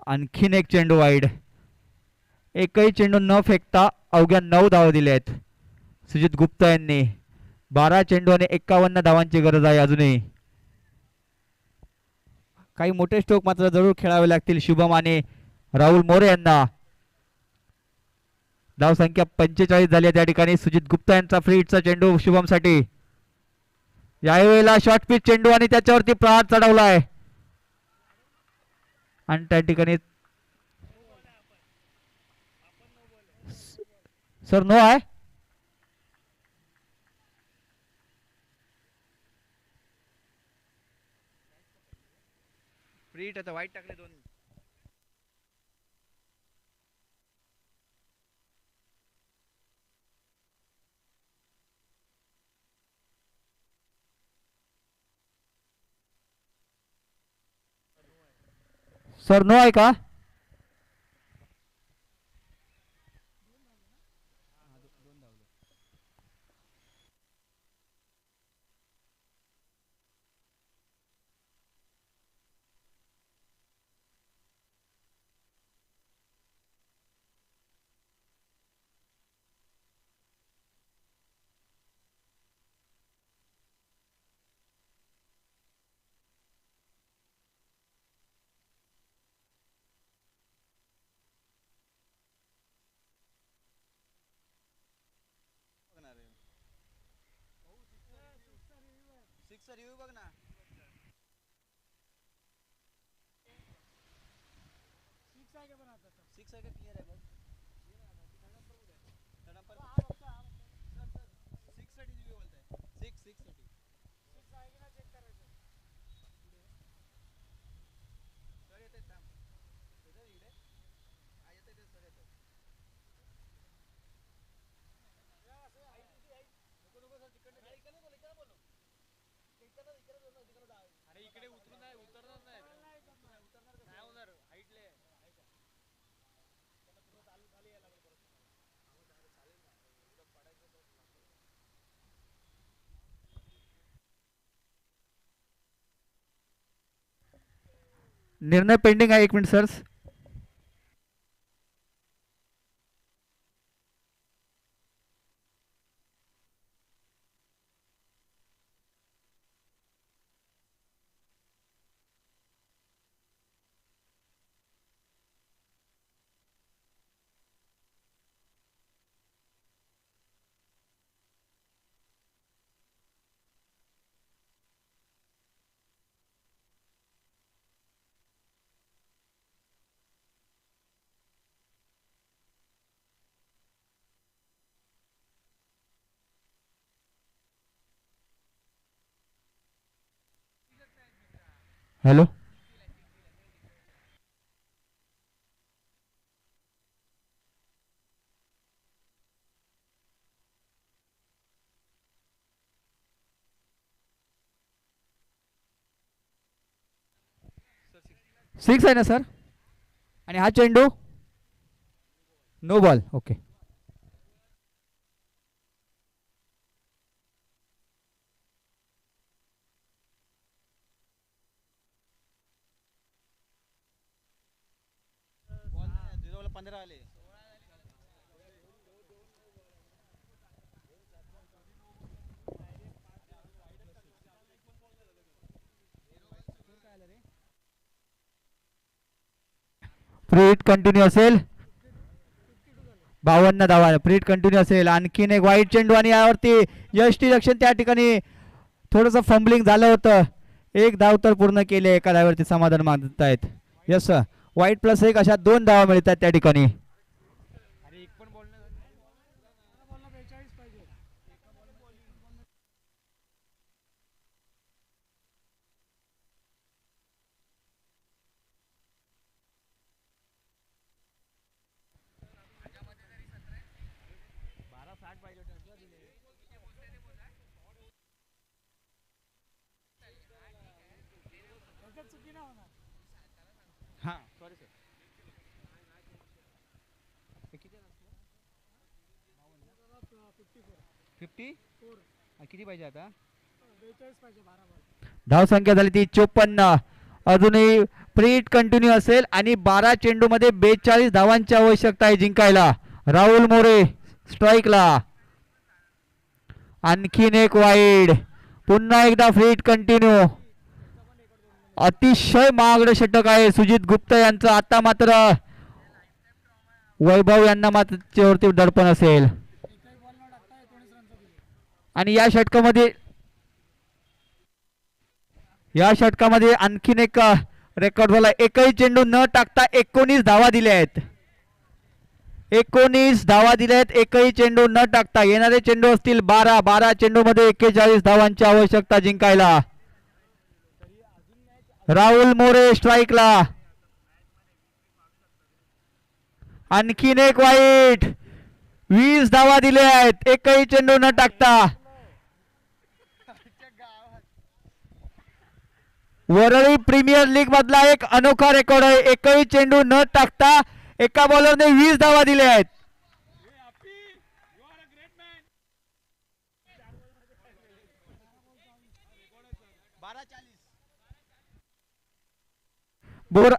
आणखीन एक चेंडू वाईड. एकही चेंडू न फेकता अवघ्या 9 धावा दिल्या आहेत सुजित गुप्ता यांनी. 12 चेंडू आणि 51 धावांची गरज आहे अजूनही. काही मोठे स्ट्रोक मात्र जरूर खेळावे लागतील शुभम आणि राहुल मोरे यांना. धावसंख्या 45 झाली आहे त्या ठिकाणी. सुजित गुप्ता यांचा फ्री हिटचा चेंडू शुभम साठी. यावेळेला शॉर्ट पिच चेंडू आणि त्याच्यावरती प्रहार चढवलाय आणि त्या ठिकाणी सर नो आहे. फ्री हिट आता वाईट टाकले दोन. सर नो आहे का. रिव्ह्यू बघ ना. सिक्स आहे का क्लिअर आहे बघ. सिक्स साठी रिव्ह्यू बोलताय. सिक्स साठी सर येते थांब. इकडे हा येते ते सर येते. अरे इकडे उतरून नाही उतरणार नाही होणार हाईटले. निर्णय पेंडिंग आहे. 1 मिनिट सर. हॅलो. सिक्स आहे ना सर. आणि हा चेंडू नो बॉल. ओके. झिरोला 15 आले. फ्री हिट कंटिन्यू असेल. 52 धावा. फ्री हिट कंटिन्यू असेल. आणखीन एक वाईट चेंडू आणि यावरती यष्टी रक्षण त्या ठिकाणी थोडंसं फंबलिंग झालं होतं. 1 धाव तर पूर्ण केले. एका धावावरती समाधान मानतायत. Yes sir. वाईट +1 अशा 2 धावा मिळतात त्या ठिकाणी. हां सॉरी सर. 50 किती पाहिजे आता. धावसंख्या झाली ती 54. अजूनही फ्री हिट कंटिन्यू असेल आणि 12 चेंडू मध्ये 42 धावांची आवश्यकता आहे जिंकायला. राहुल मोरे स्ट्राईकला. आणखीन एक वाईड. पुन्हा एकदा फ्री हिट कंटिन्यू. अतिशय महागडं षटक आहे सुजित गुप्ता यांचं. आता मात्र वैभव यांना मात्र त्यावरती दडपण असेल. आणि या षटकामध्ये आणखीन एक रेकॉर्ड झाला. एकही चेंडू न टाकता 19 धावा दिल्या आहेत. 19 धावा दिल्या आहेत एकही चेंडू न टाकता. येणारे चेंडू असतील 12 चेंडू मध्ये 41 धावांची आवश्यकता जिंकायला. राहुल मोरे स्ट्राईकला. आणखीन एक वाईट. 20 धावा दिल्या आहेत एकही चेंडू न टाकता. वरळी प्रीमियर लीग मधला एक अनोखा रेकॉर्ड आहे. एकही चेंडू न टाकता एका बॉलरने 20 धावा दिल्या आहेत.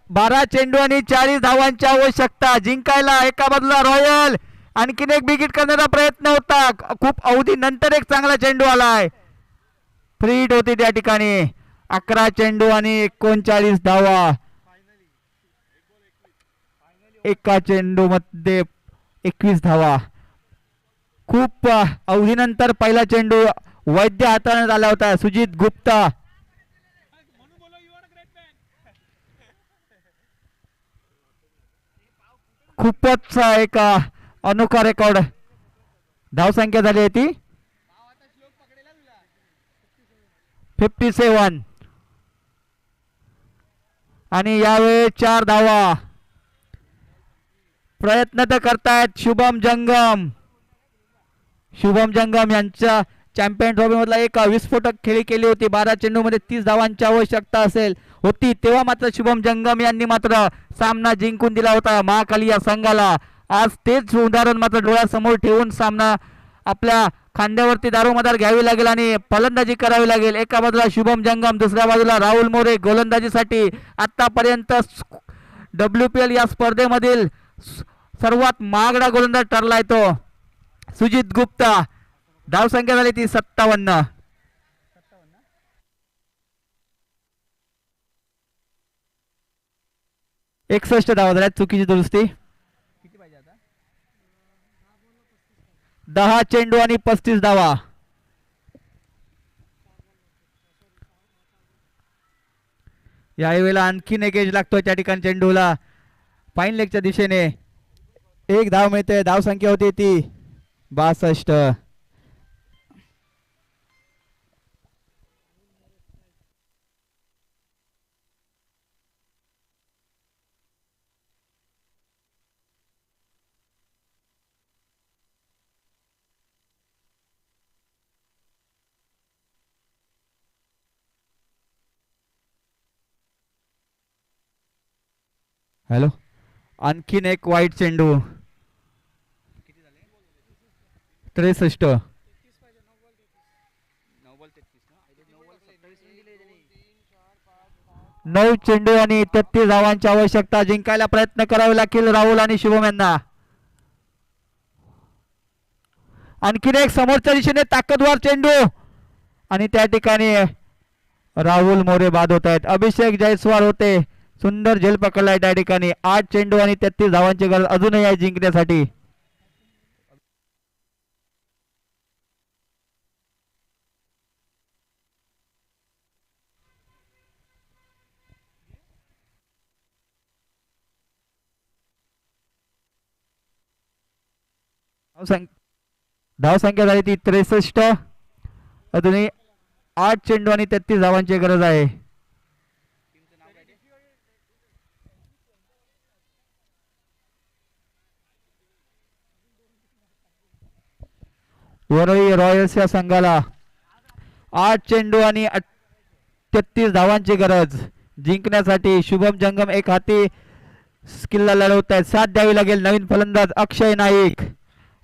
बारा चेंडू आणि 40 धावांची आवश्यकता जिंकायला. एका बाजूला रॉयल. आणखीन एक बिगिट करण्याचा प्रयत्न होता. खूप अवधी नंतर एक चांगला चेंडू आलाय. फ्री हिट होती त्या ठिकाणी. 11 चेंडू आणि 39 धावा. एका चेंडू मध्ये 21 धावा. खूप अवधीनंतर पहिला चेंडू वैद्य हाताळण्यात आला होता. सुजित गुप्ता. खूपच एक अनोखा रेकॉर्ड. धावसंख्या झाली आहे ती 57. आणि यावेळी 4 धावा. प्रयत्न तर करतायत शुभम जंगम यांच्या चॅम्पियन ट्रॉफी मधला एक विस्फोटक खेळी केली होती. 12 चेंडू मध्ये 30 धावांची आवश्यकता होती तेव्हा मात्र शुभम जंगम यांनी मात्र सामना जिंकून दिला होता महाकाली या संघाला. आज तेच उदाहरण मात्र डोळ्यासमोर ठेवून सामना आपल्या खांद्यावरती दारोमदार घ्यावी लागेल आणि फलंदाजी करावी लागेल. एका बाजूला शुभम जंगम, दुसऱ्या बाजूला राहुल मोरे गोलंदाजीसाठी. आतापर्यंत WPL या स्पर्धेमधील सर्वात महागडा गोलंदाज ठरलाय तो सुजित गुप्ता. धावसंख्या झाली ती 57. 61 धावा झाल्या. चुकीची दुरुस्ती. 10 चेंडू आणि 35 धावा. यावेळेला आणखीन एक एज लागतोय त्या ठिकाणी चेंडूला. फाईन लेगच्या दिशेने 1 धाव मिळते. धावसंख्या होती ती 62. हॅलो. आणखीन एक वाईट चेंडू. 63. 9 चेंडू आणि 33 धावांची आवश्यकता. जिंकायला प्रयत्न करावे लागतील राहुल आणि शुभम यांना. आणखीन एक समोरच्या दिशेने ताकदवार चेंडू आणि त्या ठिकाणी राहुल मोरे बाद होत आहेत. अभिषेक जयस्वाल होते. सुंदर झेल पकडलाय त्या ठिकाणी. 8 चेंडू आणि 33 धावांची गरज अजूनही आहे जिंकण्यासाठी. धावसंख्या झाली ती 63. अजूनही 8 चेंडू आणि 33 धावांची गरज आहे. वरळी रॉयल्स या संघाला 8 चेंडू आणि 33 धावांची गरज जिंकण्यासाठी. शुभम जंगम एक हाती स्किलला लढवत आहेत. साथ द्यावी लागेल नवीन फलंदाज अक्षय नाईक.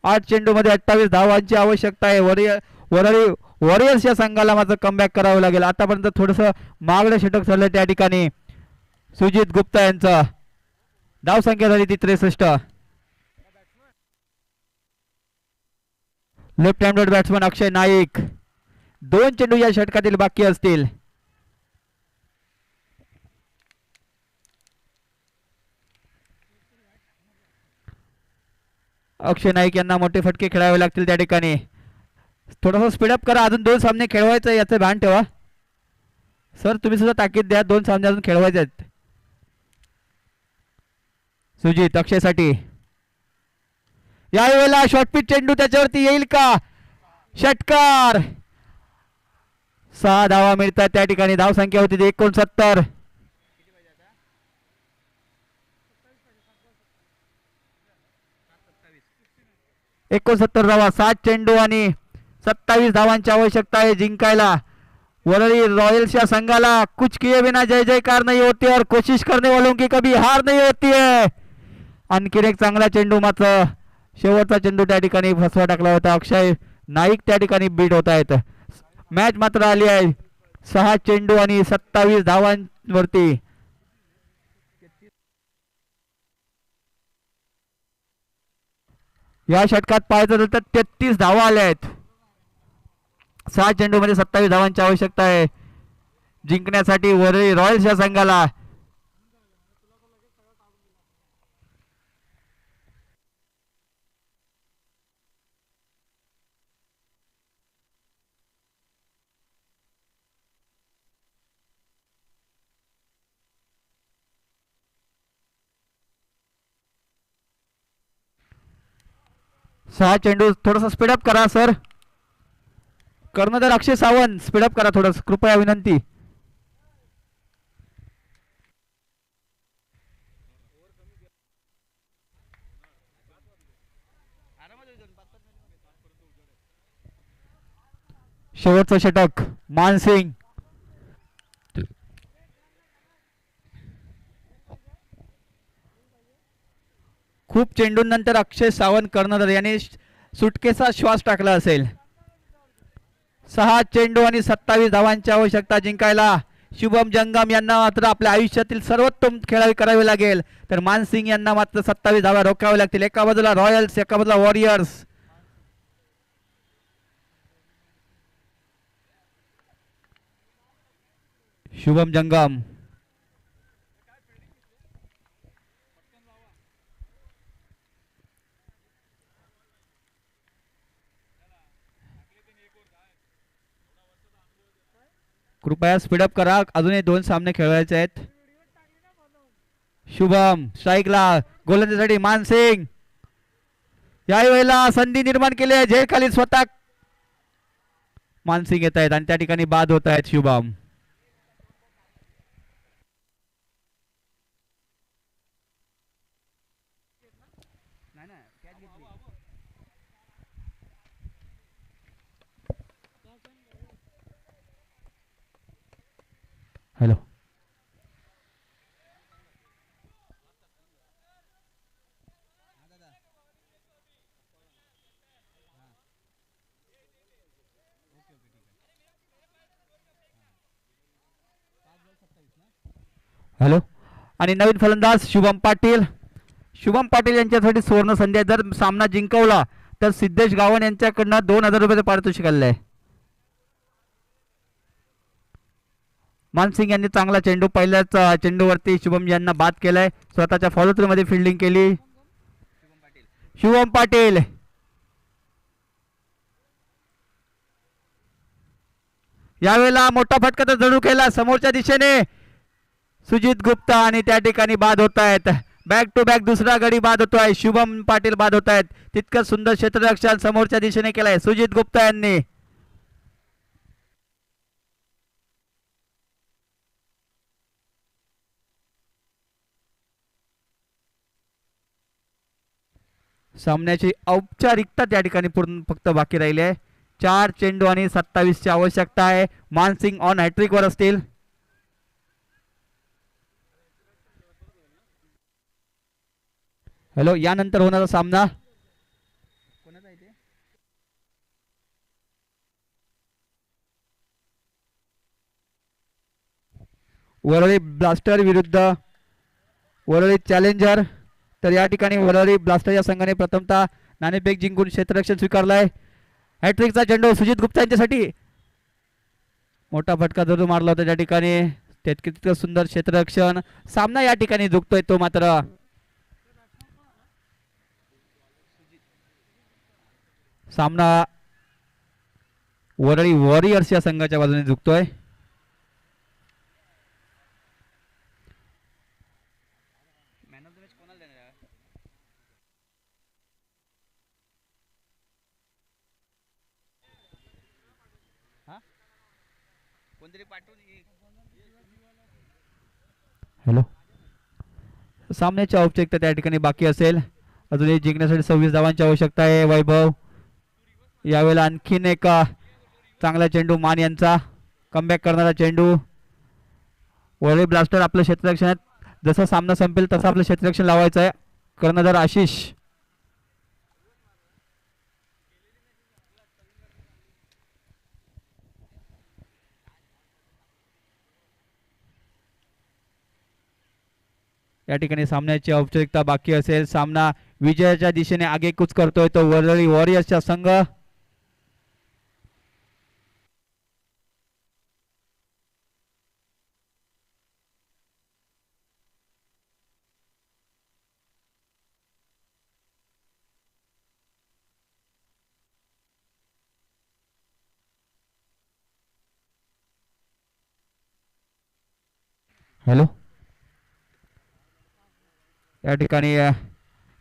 8 चेंडू मध्ये 28 धावांची आवश्यकता आहे. वरळी वॉरियर्स या संघाला मात्र कमबॅक करावं लागेल. आतापर्यंत थोडस मागडं षटक ठरलं त्या ठिकाणी सुजित गुप्ता यांचं. धावसंख्या झाली ती 63. लेफ्ट हँडेड बॅट्समन अक्षय नाईक. 2 चेंडू या षटकातील बाकी असतील. अक्षय नाईक यांना मोठे फटके खेळावे लागतील त्या ठिकाणी. थोडासा स्पीडअप करा, अजून 2 सामने खेळवायचं आहे याचं भान ठेवा. सर तुम्ही सुद्धा ताकीद द्या, 2 सामने अजून खेळवायचे आहेत. सुजित अक्षयसाठी यावेळेला शॉर्टपिच चेंडू त्याच्यावरती येईल का? षटकार. 6 धावा मिळतात त्या ठिकाणी. धाव संख्या होती 69. 69 धावा, 7 चेंडू आणि 27 धावांची आवश्यकता आहे जिंकायला. वरळी रॉयल्स या संघाला कुछ किए बिना जय जयकार नहीं होती और कोशिश करने वालों की कभी हार नहीं होती है. आणखीन एक चांगला चेंडू, मात्र शेवटचा चेंडू त्या ठिकाणी फसवा टाकला होता. अक्षय नाईक त्या ठिकाणी बीट होत आहेत. मॅच मात्र आली आहे 6 चेंडू आणि 27 धावांवरती. या षटकात पाहायचं झालं तर 33 धावा आल्या आहेत. 6 चेंडू मध्ये 27 धावांची आवश्यकता आहे जिंकण्यासाठी वरळी रॉयल्स या संघाला. सहा चेंडू, थोडासा स्पीडअप करा सर. कर्णधार अक्षय सावंत स्पीडअप करा थोडं, कृपया विनंती. शेवटचं षटक मानसिंग. खूप चेंडूंनंतर अक्षय सावंत कर्णधार याने सुटकेचा श्वास टाकला असेल. 6 चेंडू आणि 27 धावांची आवश्यकता जिंकायला. शुभम जंगम यांना मात्र आपल्या आयुष्यातील सर्वोत्तम खेळावी करावे लागेल, तर मानसिंग यांना मात्र 27 धावा रोखावे लागतील. एका बाजूला रॉयल्स, एका बाजूला वॉरियर्स. शुभम जंगम कृपया स्पीडअप करा, अजूनही 2 सामने खेळवायचे आहेत. शुभम स्ट्राईकला, गोलंदाजीसाठी मानसिंग. यावेळेला संधी निर्माण केली आहे झेल खाली स्वतः. मानसिंग येत आहेत आणि त्या ठिकाणी बाद होत आहेत शुभम. हॅलो. हॅलो. आणि नवीन फलंदाज शुभम पाटील. शुभम पाटील यांच्यासाठी सुवर्ण संधी आहे. जर सामना जिंकवला तर सिद्धेश गावण यांच्याकडनं 2000 रुपयाचं पारितोषिक आलेलं आहे. मानसिंग यांनी चांगला चेंडू, पहिल्याच चेंडूवरती शुभम यांना बाद केलाय. स्वतःच्या फॉलो थ्रू मध्ये फिल्डिंग केली शुभम पाटील. यावेळेला मोठा फटका तर जणू केला समोरच्या दिशेने सुजित गुप्ता आणि त्या ठिकाणी बाद होत आहेत. बॅक टू बॅक दुसरा गडी बाद होतोय. शुभम पाटील बाद होत आहेत. तितकं सुंदर क्षेत्ररक्षण समोरच्या दिशेने केलंय सुजित गुप्ता यांनी. सामन्याची औपचारिकता त्या ठिकाणी पूर्ण फक्त बाकी राहिली आहे. 4 चेंडू आणि 27 ची आवश्यकता आहे. मानसिंग ऑन हॅट्रिक वर असतील. हॅलो. यानंतर होणारा सामना वरळी ब्लास्टर विरुद्ध वरळी चॅलेंजर. तर या ठिकाणी वरळी ब्लास्टर या संघाने प्रथमतः नाणेफेक जिंकून क्षेत्ररक्षण स्वीकारलाय. हॅट्रिकचा चेंडू सुजित गुप्ता यांच्यासाठी. मोठा फटका जरूर मारला होता त्या ठिकाणी. तितकं सुंदर क्षेत्ररक्षण. सामना या ठिकाणी झुकतोय तो मात्र. सामना वरळी वॉरियर्स या संघाच्या बाजूने झुकतोय. हॅलो, सामन्याची औपचारिकता त्या ठिकाणी बाकी असेल. अजूनही जिंकण्यासाठी 26 धावांची आवश्यकता आहे. वैभव यावेळेला आणखीन एक चांगला चेंडू, मान यांचा कमबॅक करणारा चेंडू. वरळी ब्लास्टर आपल्या क्षेत्ररक्षणात जसा सामना संपेल तसं आपलं क्षेत्ररक्षण लावायचं आहे. कर्णधार आशिष. या ठिकाणी सामन्याची औपचारिकता बाकी असेल. सामना विजयाच्या दिशेने आगेकूच करतोय तो वरळी वॉरियर्सचा संघ. हॅलो, या ठिकाणी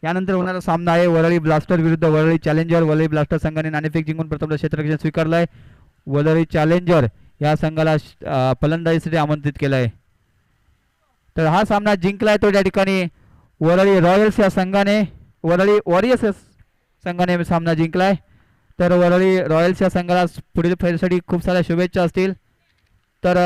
यानंतर होणारा सामना आहे वरळी ब्लास्टर विरुद्ध वरळी चॅलेंजर. वरळी ब्लास्टर संघाने नाणेफेक जिंकून प्रथम क्षेत्ररक्षण स्वीकारलंय. वरळी चॅलेंजर या संघाला फलंदाजीसाठी आमंत्रित केलं आहे. तर हा सामना जिंकलाय तो त्या ठिकाणी वरळी रॉयल्स या संघाने, वरळी वॉरियर्स या संघाने सामना जिंकलाय. तर वरळी रॉयल्स या संघाला पुढील फेरीसाठी खूप साऱ्या शुभेच्छा असतील. तर